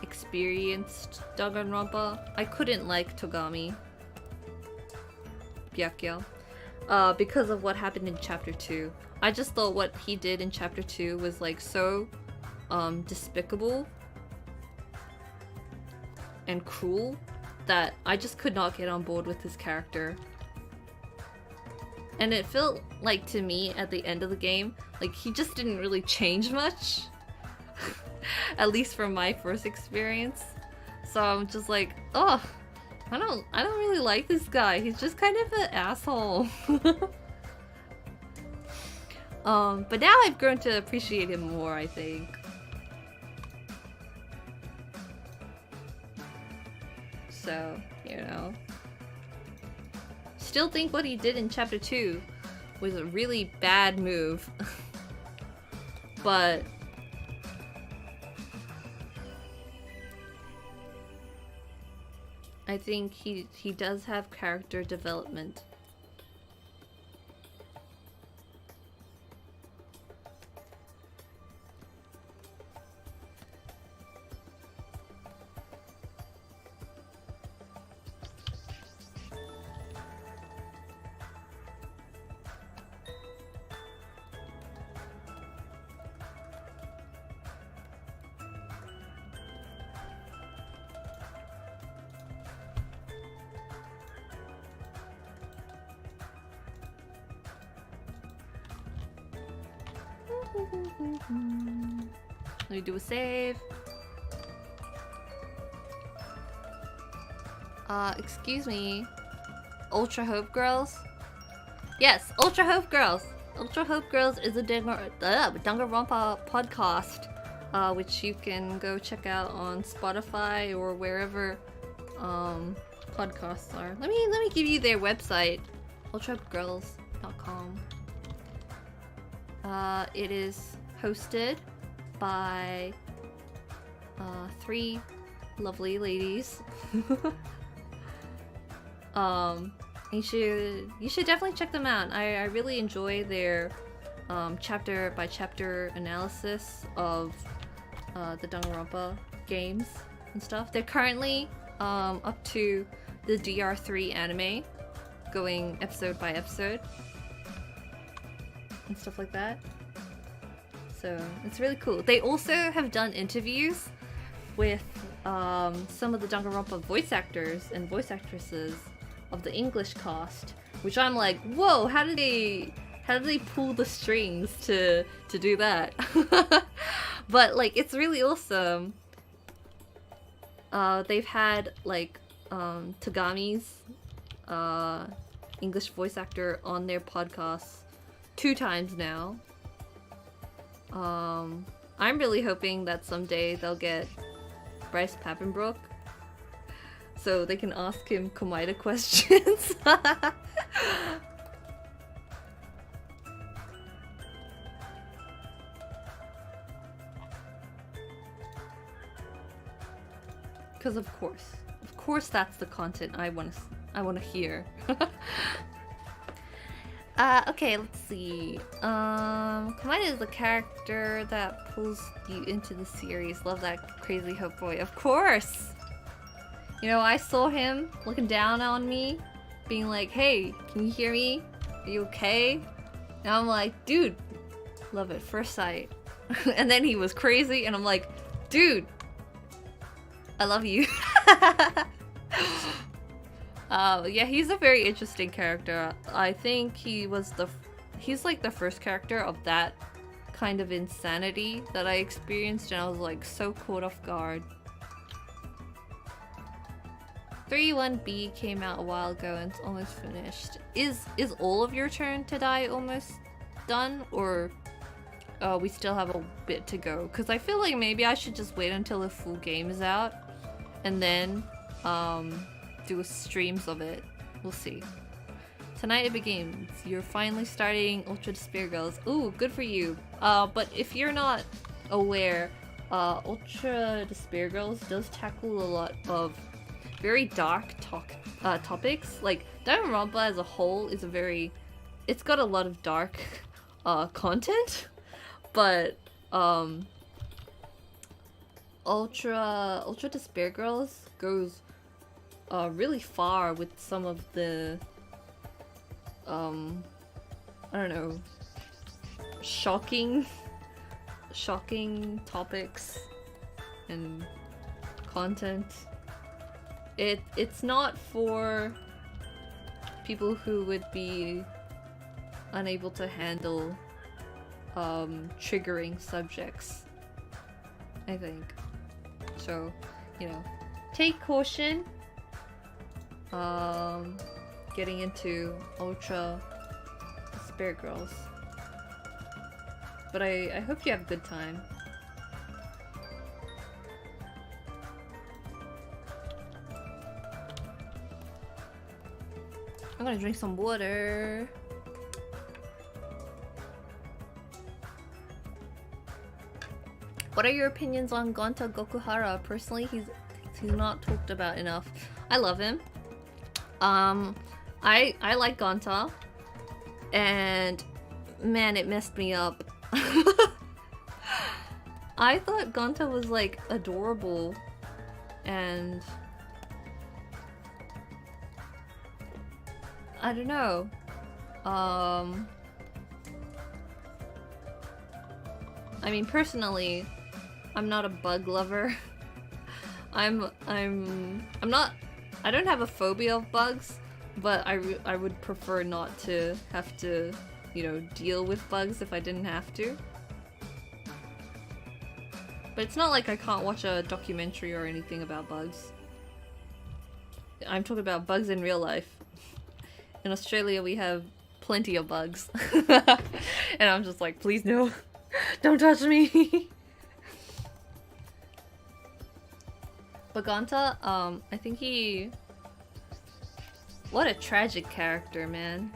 experienced Danganronpa, I couldn't like Togami Byakuya because of what happened in chapter 2. I just thought what he did in chapter 2 was like so despicable and cruel that I just could not get on board with his character. And it felt like to me at the end of the game, like he just didn't really change much. At least from my first experience. So I'm just like, oh, I don't really like this guy. He's just kind of an asshole. But now I've grown to appreciate him more, I think. So, you know. Still think what he did in chapter 2 was a really bad move. But I think he does have character development. Let me do a save. Excuse me. Ultra Hope Girls? Yes, Ultra Hope Girls! Ultra Hope Girls is a Danganronpa podcast. which you can go check out on Spotify or wherever podcasts are. Let me give you their website, ultragirls.com. It is hosted by 3 lovely ladies. You should definitely check them out. I really enjoy their chapter by chapter analysis of the Danganronpa games and stuff. They're currently up to the DR3 anime, going episode by episode and stuff like that. So it's really cool. They also have done interviews with some of the Danganronpa voice actors and voice actresses of the English cast, which I'm like, whoa, how did they pull the strings to do that? But like, it's really awesome. They've had like Tagami's English voice actor on their podcast 2 times now. I'm really hoping that someday they'll get Bryce Papenbrook so they can ask him Komaida questions. Because of course that's the content I want to hear. Okay, let's see. Komaida is the character that pulls you into the series. Love that crazy hope boy. Of course! You know, I saw him looking down on me, being like, hey, can you hear me? Are you okay? And I'm like, dude, love at first sight. And then he was crazy, and I'm like, dude, I love you. Yeah, he's a very interesting character. I think he's like the first character of that kind of insanity that I experienced, and I was like so caught off guard. 31B came out a while ago and it's almost finished. Is all of your turn to die almost done, or we still have a bit to go? Because I feel like maybe I should just wait until the full game is out and then do streams of it. We'll see. Tonight it begins. You're finally starting Ultra Despair Girls. Ooh, good for you. But if you're not aware, Ultra Despair Girls does tackle a lot of very dark topics. Like, Danganronpa as a whole is it's got a lot of dark content, but Ultra Despair Girls goes really far with some of the I don't know, shocking topics and content. It's not for people who would be unable to handle triggering subjects, I think. So, you know, take caution getting into Ultra Despair Girls. But I hope you have a good time. I'm gonna drink some water. What are your opinions on Gonta Gokuhara? Personally, he's not talked about enough. I love him. I like Gonta, and man, it messed me up. I thought Gonta was like adorable, and I don't know. I mean, personally, I'm not a bug lover. I don't have a phobia of bugs, but I would prefer not to have to, you know, deal with bugs if I didn't have to. But it's not like I can't watch a documentary or anything about bugs. I'm talking about bugs in real life. In Australia, we have plenty of bugs. And I'm just like, please no, don't touch me. But Gonta, I think he... What a tragic character, man.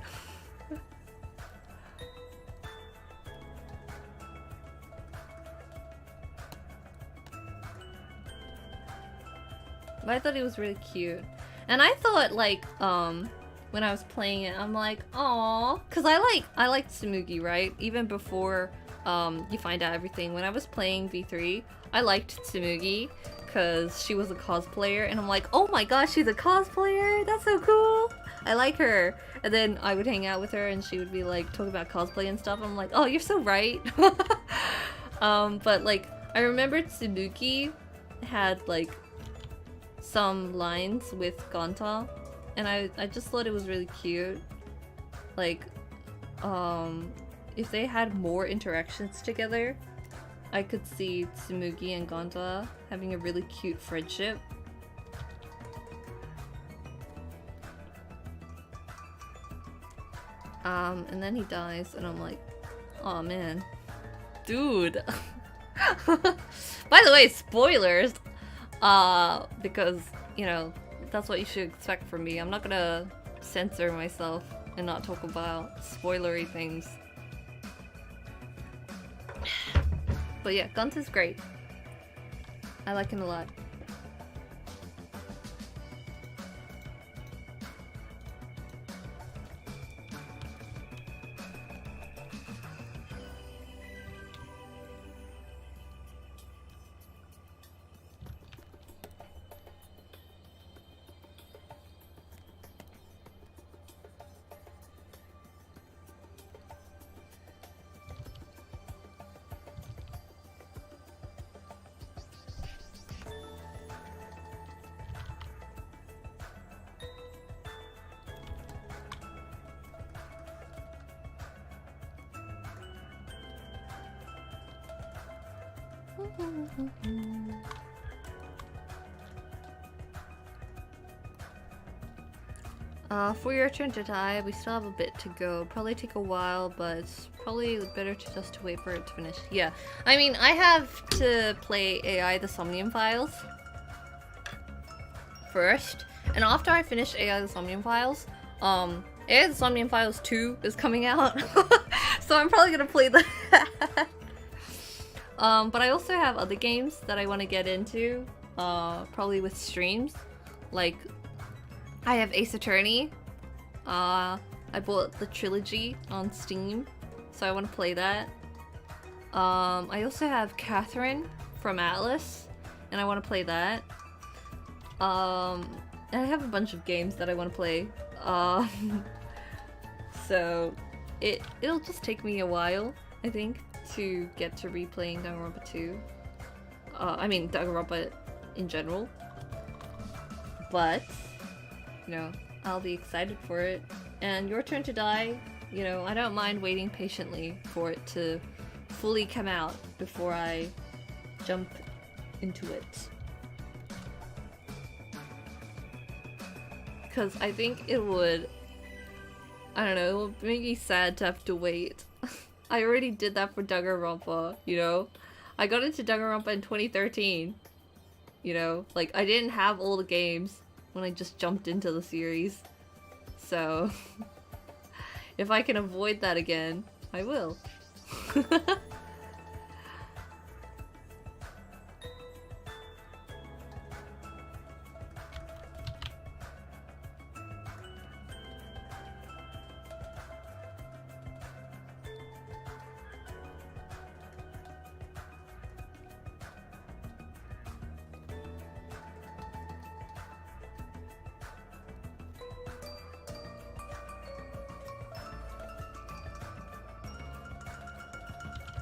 But I thought he was really cute. And I thought, like, when I was playing it, I'm like, aww. Cause I liked Tsumugi, right? Even before, you find out everything. When I was playing V3, I liked Tsumugi. Cause she was a cosplayer. And I'm like, oh my gosh, she's a cosplayer! That's so cool! I like her. And then I would hang out with her and she would be like, talking about cosplay and stuff. I'm like, oh, you're so right. But like, I remember Tsumugi had like, some lines with Gonta, and I just thought it was really cute. Like, if they had more interactions together, I could see Tsumugi and Gonta having a really cute friendship. And then he dies, and I'm like, oh man. Dude! By the way, spoilers! Because, you know, that's what you should expect from me. I'm not gonna censor myself and not talk about spoilery things. But yeah, Gonta's great. I like him a lot. For your turn to die, we still have a bit to go. Probably take a while, but it's probably better to just wait for it to finish. Yeah, I mean, I have to play AI the Somnium Files first, and after I finish AI the Somnium Files, AI the Somnium Files 2 is coming out, so I'm probably gonna play that. But I also have other games that I want to get into, probably with streams. Like, I have Ace Attorney. I bought the trilogy on Steam, so I want to play that. I also have Catherine from Atlas, and I want to play that. And I have a bunch of games that I want to play. So it'll just take me a while, I think, to get to replaying Danganronpa 2. I mean, Danganronpa in general. But, you know, I'll be excited for it. And Your Turn to Die, you know, I don't mind waiting patiently for it to fully come out before I jump into it. Because I think it would, I don't know, it would make me sad to have to wait. I already did that for Danganronpa, you know? I got into Danganronpa in 2013, you know? Like, I didn't have all the games when I just jumped into the series. So, if I can avoid that again, I will.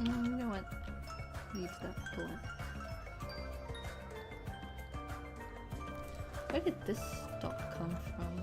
You know what? Leave that blank. Where did this stock come from?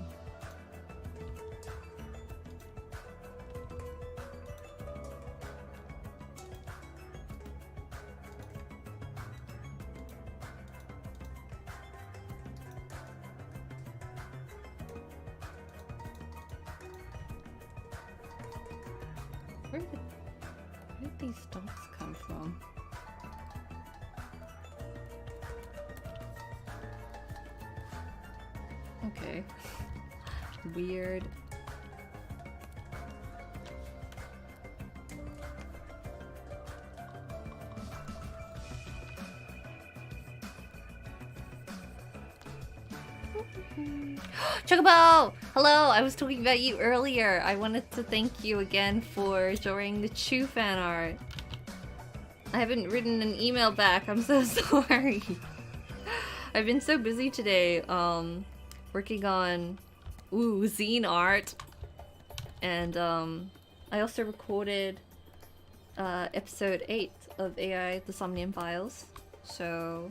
Where did these stocks come from? Okay. Weird. Chocobo! Hello! I was talking about you earlier. I wanted to thank you again for drawing the Chew fan art. I haven't written an email back. I'm so sorry. I've been so busy today, working on, zine art. And, I also recorded, episode 8 of AI The Somnium Files. So,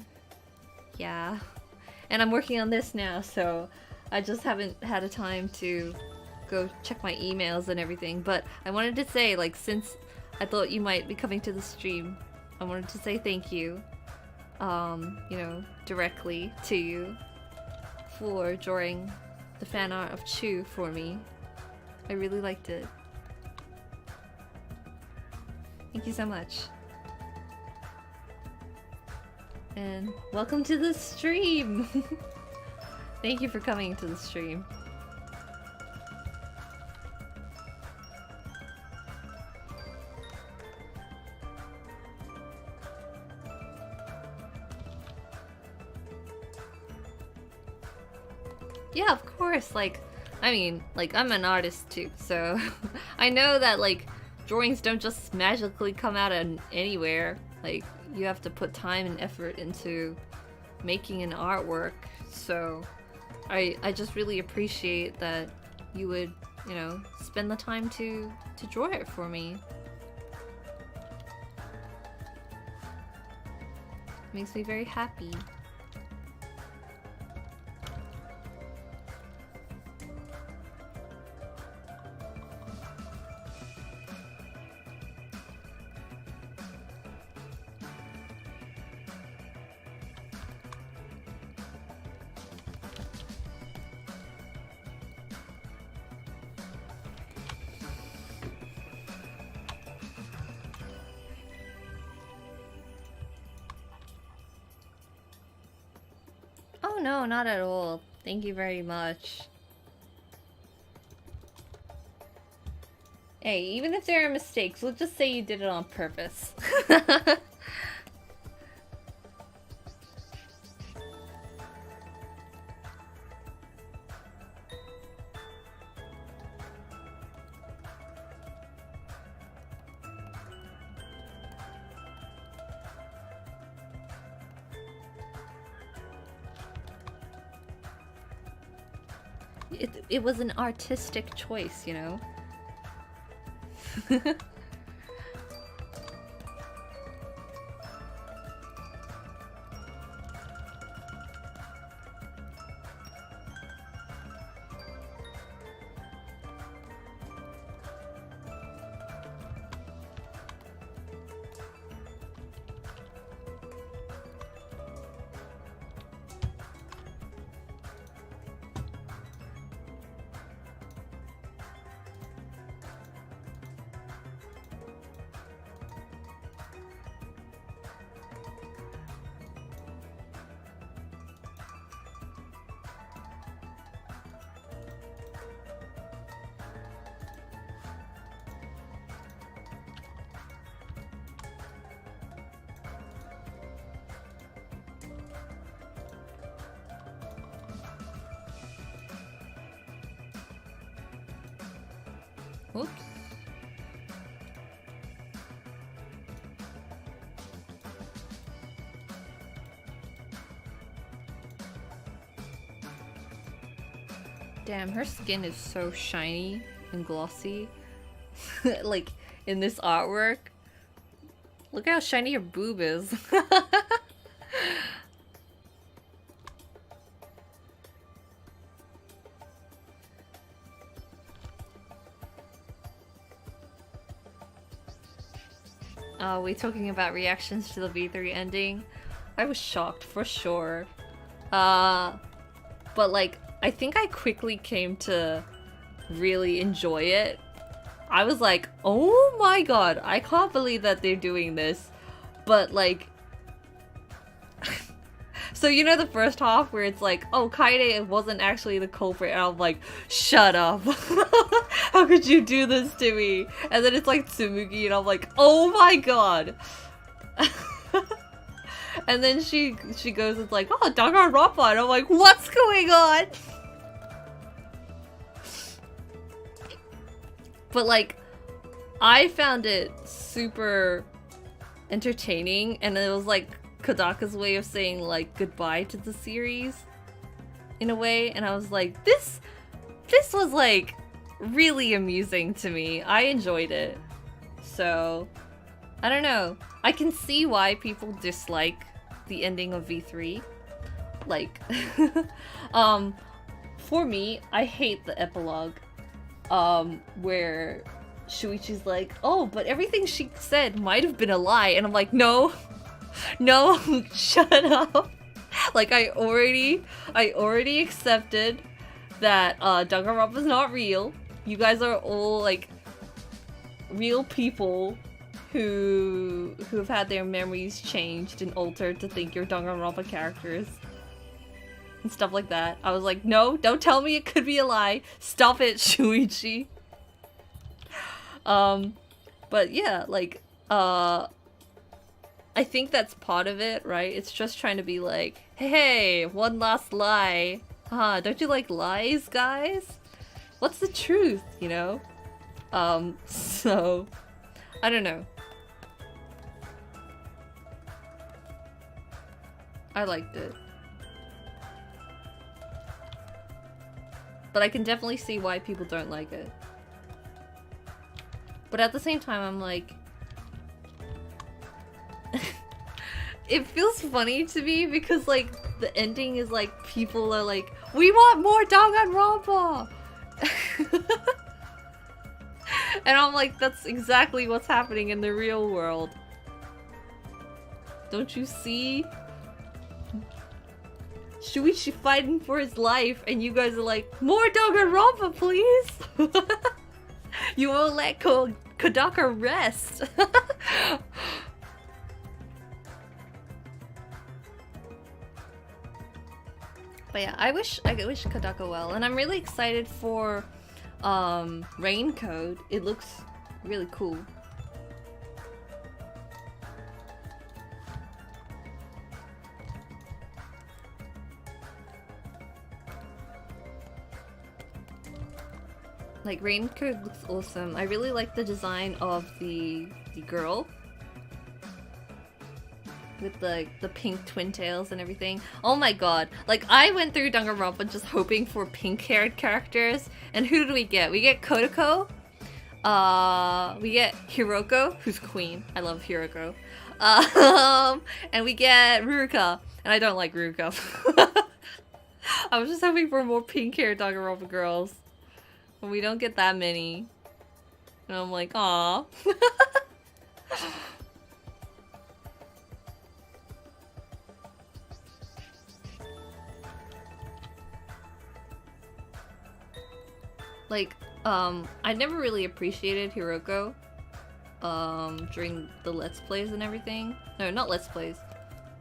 yeah. And I'm working on this now, so I just haven't had a time to go check my emails and everything. But I wanted to say, like, since I thought you might be coming to the stream, I wanted to say thank you, you know, directly to you for drawing the fan art of Chew for me. I really liked it. Thank you so much. And welcome to the stream! Thank you for coming to the stream. Yeah, of course, like, I mean, like, I'm an artist too, so I know that, like, drawings don't just magically come out of anywhere. Like, you have to put time and effort into making an artwork, so I just really appreciate that you would, you know, spend the time to draw it for me. Makes me very happy. Oh no, not at all. Thank you very much. Hey, even if there are mistakes, we'll just say you did it on purpose. It was an artistic choice, you know? Oops. Damn, her skin is so shiny and glossy. Like, in this artwork. Look how shiny her boob is. Are we talking about reactions to the V3 ending? I was shocked for sure. But like, I think I quickly came to really enjoy it. I was like, oh my god, I can't believe that they're doing this. But like, So you know the first half where it's like, oh, Kaede wasn't actually the culprit, and I'm like, shut up. How could you do this to me? And then it's like Tsumugi, and I'm like, oh my god. And then she goes, it's like, oh, Danganronpa, and I'm like, what's going on? But like, I found it super entertaining, and it was like Kodaka's way of saying like goodbye to the series in a way, and I was like, this was like really amusing to me. I enjoyed it. So I don't know. I can see why people dislike the ending of V3. Like for me, I hate the epilogue where Shuichi's like, oh, but everything she said might have been a lie, and I'm like, no, no, shut up. Like, I already accepted that Danganronpa's not real. You guys are all like real people who have had their memories changed and altered to think you're Danganronpa characters and stuff like that. I was like, no, don't tell me it could be a lie. Stop it, Shuichi. But yeah, like, I think that's part of it, right? It's just trying to be like, hey, one last lie. Don't you like lies, guys? What's the truth, you know? So, I don't know. I liked it. But I can definitely see why people don't like it. But at the same time, I'm like... It feels funny to me because, like, the ending is like, people are like, we want more Danganronpa! And I'm like, that's exactly what's happening in the real world. Don't you see? Shuichi fighting for his life, and you guys are like, more Danganronpa, please! You won't let Kodaka rest! But yeah, I wish Kodaka well, and I'm really excited for Rain Code. It looks really cool. Like, Rain Code looks awesome. I really like the design of the girl. With the pink twin tails and everything. Oh my god. Like, I went through Danganronpa just hoping for pink-haired characters. And who did we get? We get Kodako. We get Hiroko, who's queen. I love Hiroko. And we get Ruruka. And I don't like Ruruka. I was just hoping for more pink-haired Danganronpa girls. But we don't get that many. And I'm like, aw. Like, I never really appreciated Hiroko, during the Let's Plays and everything. No, not Let's Plays.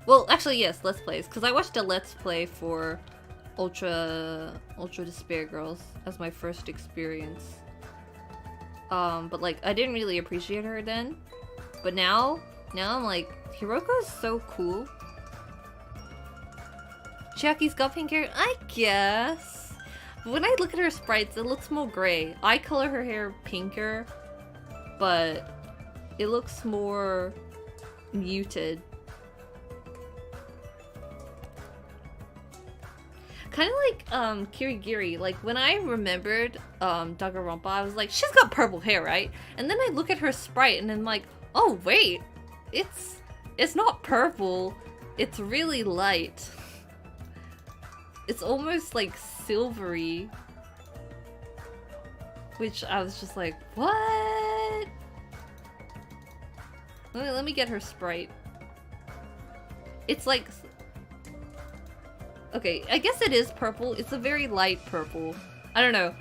Well, actually, yes, Let's Plays, because I watched a Let's Play for Ultra Despair Girls as my first experience. But like, I didn't really appreciate her then. But now I'm like, Hiroko is so cool. Chiaki's got pink hair? I guess. But when I look at her sprites, it looks more gray. I color her hair pinker, but it looks more muted. Kind of like Kirigiri. Like, when I remembered Danganronpa, I was like, she's got purple hair, right? And then I look at her sprite and I'm like, oh wait, it's not purple. It's really light. It's almost like silvery. Which I was just like, what? Let me get her sprite. It's like... Okay, I guess it is purple. It's a very light purple. I don't know.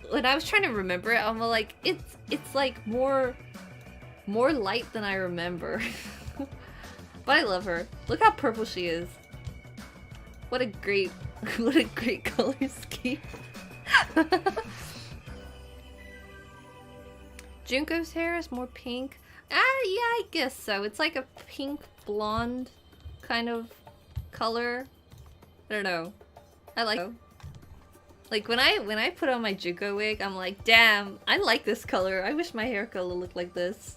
When I was trying to remember it, I'm like, it's like more light than I remember. But I love her. Look how purple she is. What a great, what a great color scheme. Junko's hair is more pink. Yeah, I guess so. It's like a pink blonde kind of color. I don't know. I like it. Like when I put on my Junko wig, I'm like, damn, I like this color. I wish my hair color looked like this.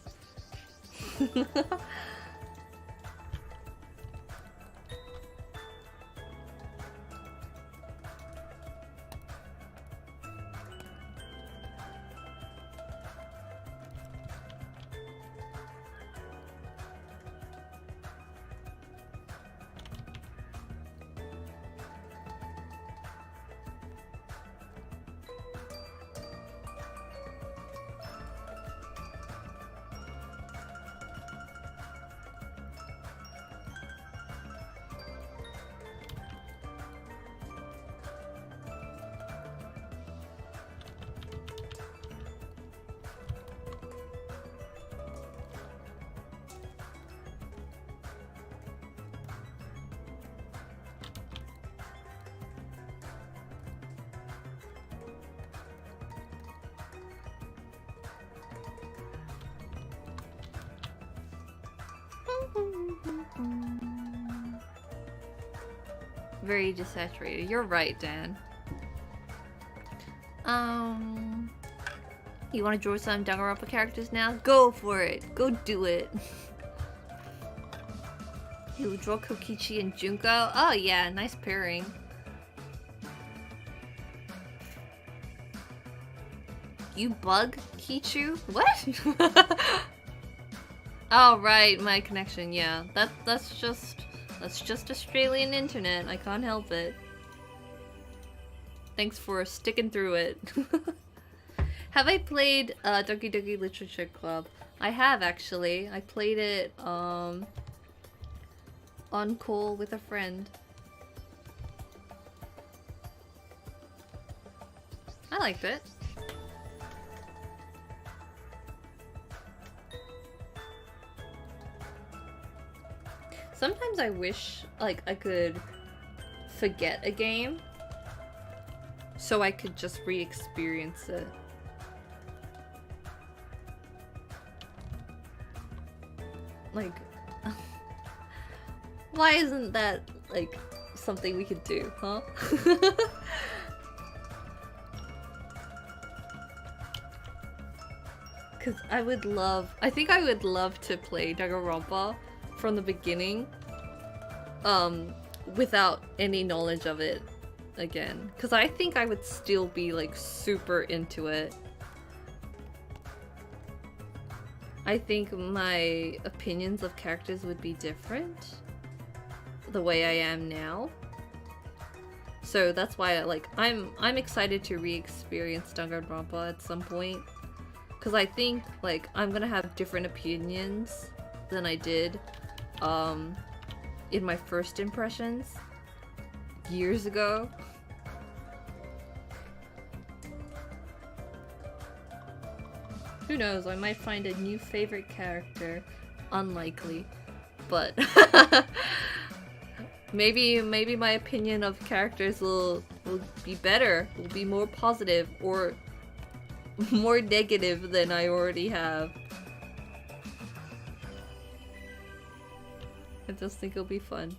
Very desaturated. You're right, Dan. You want to draw some Danganronpa characters now? Go for it. Go do it. You draw Kokichi and Junko? Oh yeah, nice pairing. You bug Kichu? What? Oh right, my connection. Yeah, that's just Australian internet. I can't help it. Thanks for sticking through it. Have I played Doki Doki Literature Club? I have actually. I played it on call with a friend. I liked it. Sometimes I wish, like, I could forget a game so I could just re-experience it. Like, why isn't that, like, something we could do, huh? Cause I think I would love to play Danganronpa from the beginning, without any knowledge of it again. Cause I think I would still be like super into it. I think my opinions of characters would be different the way I am now. So that's why I'm excited to re-experience Danganronpa at some point. Cause I think like I'm gonna have different opinions than I did in my first impressions years ago. Who knows, I might find a new favorite character. Unlikely, but maybe my opinion of characters will be better, will be more positive or more negative than I already have. I just think it'll be fun.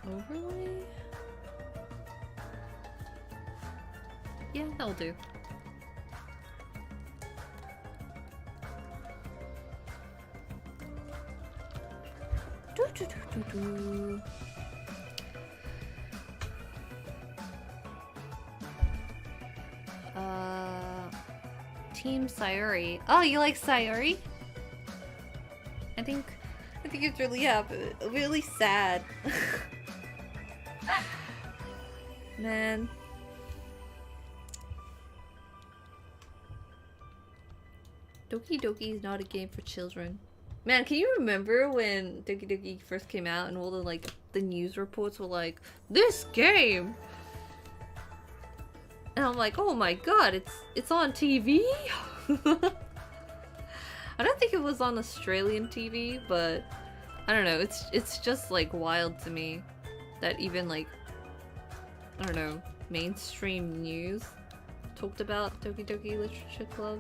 Overlay? Yeah, that'll do. Team Sayori. Oh, you like Sayori? I think it's really really sad. Man. Doki Doki is not a game for children. Man, can you remember when Doki Doki first came out and all the news reports were like, this game? And I'm like, oh my god, it's on TV? I don't think it was on Australian TV, but I don't know, it's just like wild to me that even like, I don't know, mainstream news talked about Doki Doki Literature Club.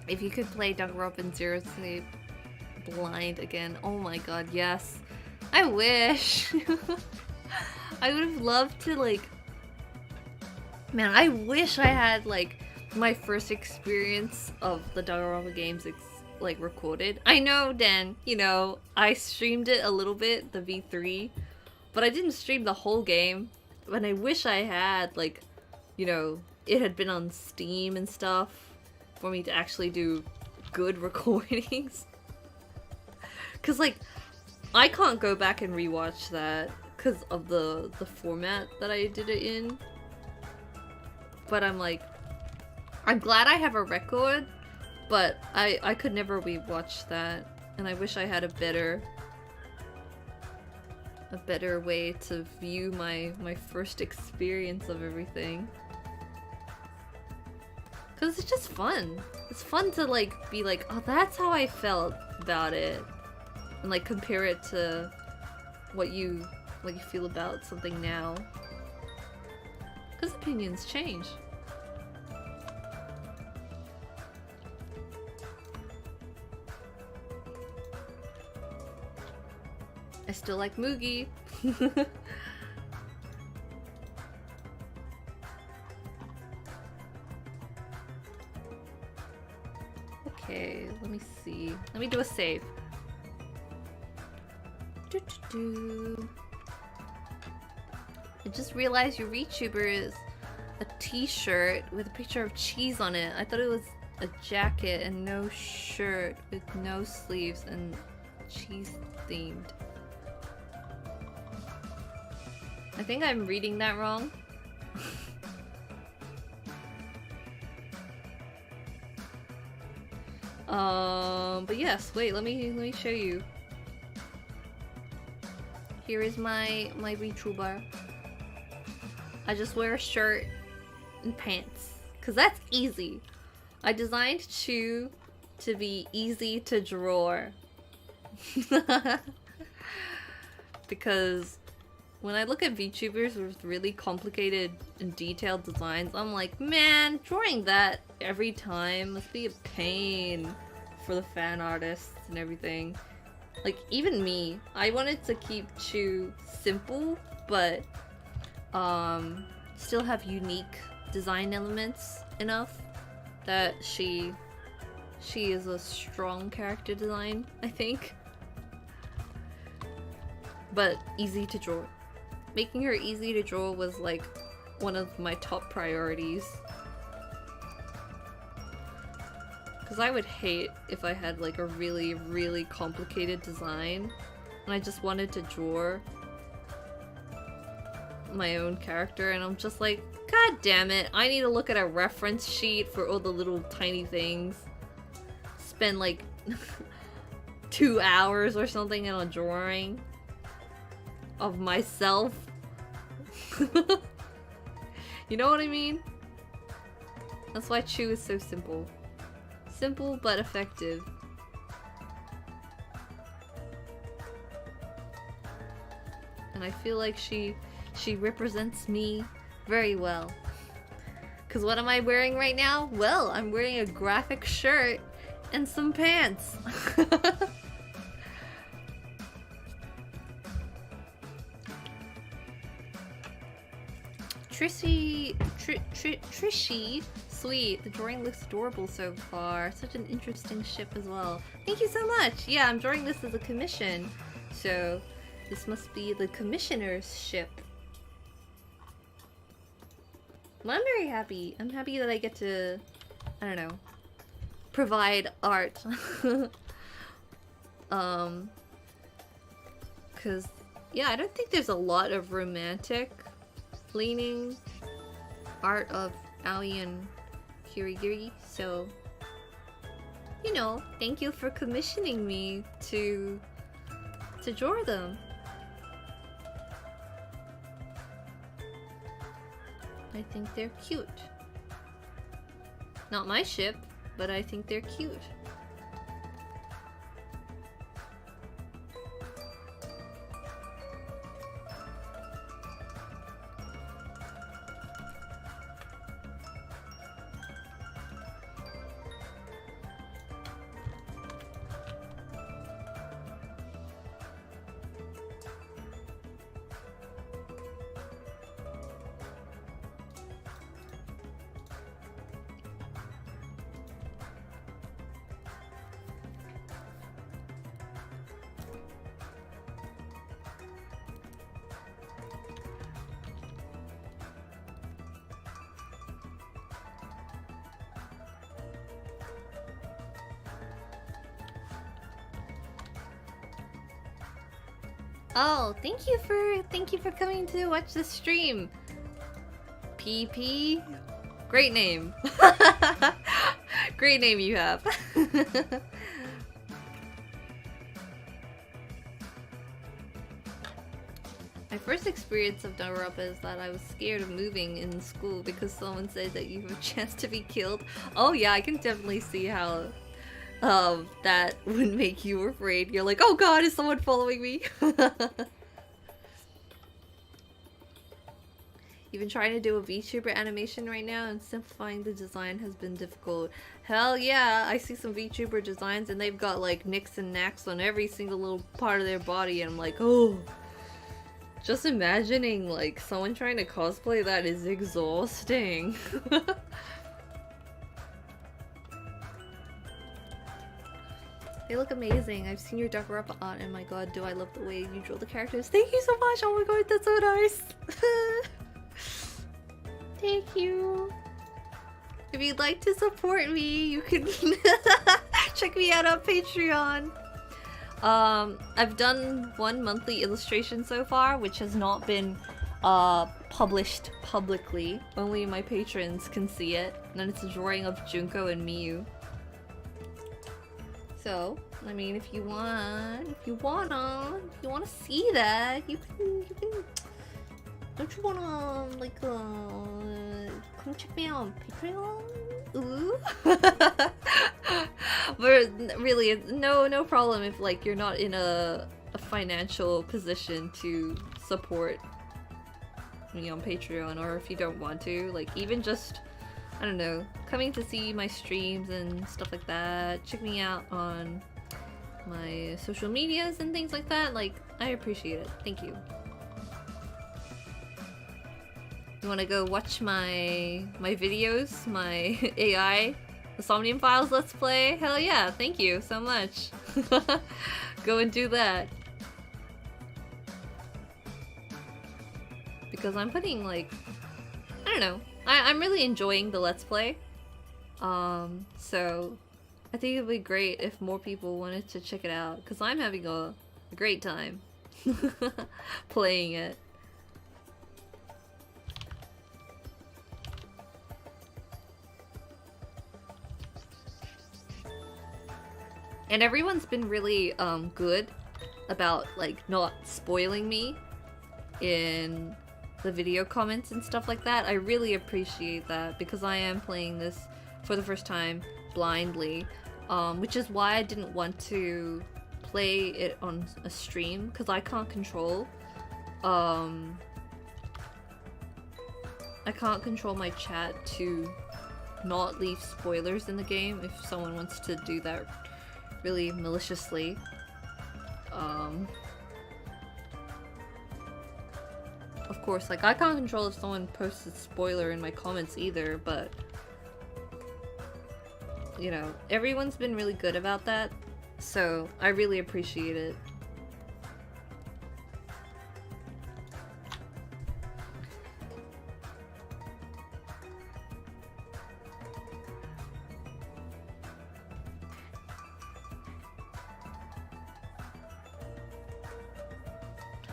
If you could play Danganronpa and Zero Sleep blind again, oh my god, yes. I wish. I would have loved to like... Man, I wish I had like my first experience of the Danganronpa games like recorded. I know, Dan, you know, I streamed it a little bit, the V3, but I didn't stream the whole game. And I wish I had like, you know, it had been on Steam and stuff for me to actually do good recordings. Cause like, I can't go back and rewatch that because of the format that I did it in. But I'm like, I'm glad I have a record, but I could never rewatch that, and I wish I had a better way to view my first experience of everything. Cause it's just fun. It's fun to like be like, oh, that's how I felt about it, and like compare it to what you feel about something now. Cause opinions change. I still like Mugi. Okay, let me see. Let me do a save. I just realized your VTuber is a t-shirt with a picture of cheese on it. I thought it was a jacket and no shirt with no sleeves and cheese themed. I think I'm reading that wrong. But yes, wait, let me show you. Here is my VTuber. I just wear a shirt and pants, cause that's easy. I designed Chu to be easy to draw. Because when I look at VTubers with really complicated and detailed designs, I'm like, man, drawing that every time must be a pain for the fan artists and everything. Like, even me, I wanted to keep Chu simple, but still have unique design elements enough that she is a strong character design, I think. But easy to draw. making her easy to draw was like one of my top priorities. Because I would hate if I had like a really, really complicated design and I just wanted to draw my own character and I'm just like, god damn it, I need to look at a reference sheet for all the little tiny things. Spend like 2 hours or something in a drawing of myself. You know what I mean? That's why Chu is so simple. Simple but effective. And I feel like she represents me very well. Cause what am I wearing right now? Well, I'm wearing a graphic shirt and some pants. Trishy, sweet. The drawing looks adorable so far. Such an interesting ship as well. Thank you so much. Yeah, I'm drawing this as a commission, so this must be the commissioner's ship. Well, I'm very happy. I'm happy that I get to, I don't know, provide art. Cause yeah, I don't think there's a lot of romantic leaning art of Aoi and Kirigiri, so you know, thank you for commissioning me to draw them. I think they're cute. Not my ship, but I think they're cute. Oh, thank you for coming to watch the stream. PP, great name. Great name you have. My first experience of Danganronpa is that I was scared of moving in school because someone said that you have a chance to be killed. Oh yeah, I can definitely see how that would make you afraid. You're like, oh god, is someone following me? You've been trying to do a VTuber animation right now and simplifying the design has been difficult. Hell yeah, I see some VTuber designs and they've got like nicks and knacks on every single little part of their body and I'm like, oh. Just imagining like someone trying to cosplay that is exhausting. They look amazing. I've seen your Danganronpa art and my god, do I love the way you draw the characters. Thank you so much! Oh my god, that's so nice! Thank you! If you'd like to support me, you can check me out on Patreon. I've done one monthly illustration so far, which has not been published publicly. Only my patrons can see it. And then it's a drawing of Junko and Miyu. So, I mean, if you wanna see that, you can, don't you wanna, like, come check me out on Patreon? Ooh. But really, no problem if, like, you're not in a financial position to support me on Patreon, or if you don't want to, like, even just, I don't know, coming to see my streams and stuff like that, check me out on my social medias and things like that, like, I appreciate it. Thank you. You wanna go watch my videos, my AI, the Somnium Files Let's Play? Hell yeah, thank you so much. Go and do that. because I'm putting like, I don't know, I'm really enjoying the Let's Play. So I think it'd be great if more people wanted to check it out, because I'm having a great time playing it. And everyone's been really good about like not spoiling me in the video comments and stuff like that. I really appreciate that, because I am playing this for the first time blindly, which is why I didn't want to play it on a stream, because I can't control my chat to not leave spoilers in the game if someone wants to do that really maliciously. Of course, like, I can't control if someone posts a spoiler in my comments either, but you know, everyone's been really good about that, so I really appreciate it.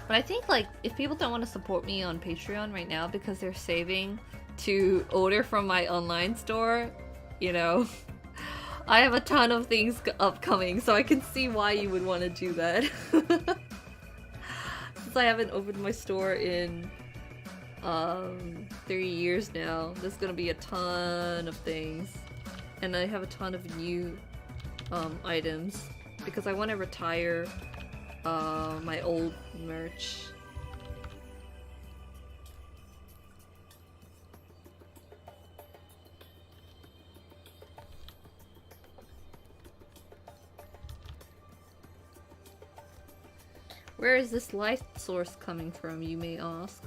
But I think, like, if people don't want to support me on Patreon right now because they're saving to order from my online store, you know, I have a ton of things upcoming, so I can see why you would want to do that. Since I haven't opened my store in 3 years now, there's gonna be a ton of things. And I have a ton of new items, because I want to retire my old merch. Where is this light source coming from, you may ask?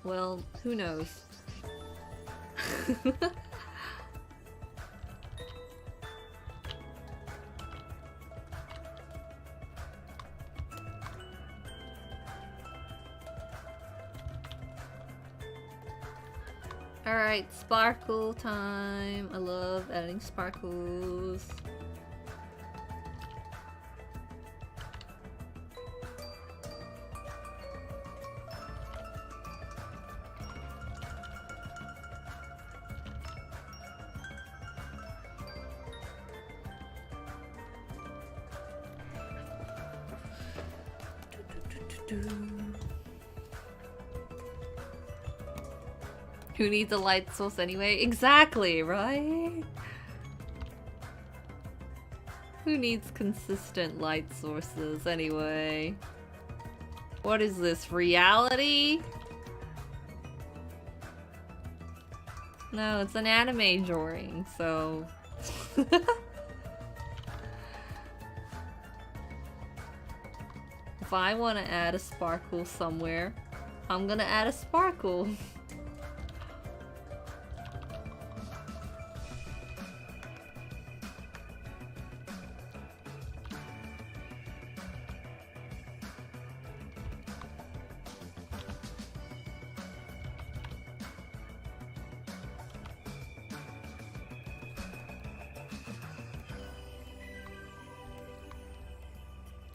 Well, who knows? Alright, sparkle time. I love adding sparkles. Who needs a light source anyway? Exactly, right? Who needs consistent light sources anyway? What is this, reality? No, it's an anime drawing, so... If I want to add a sparkle somewhere, I'm gonna add a sparkle.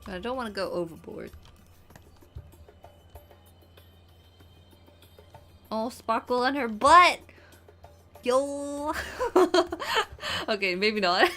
I don't want to go overboard. Oh, sparkle on her butt! Yo! Okay, maybe not.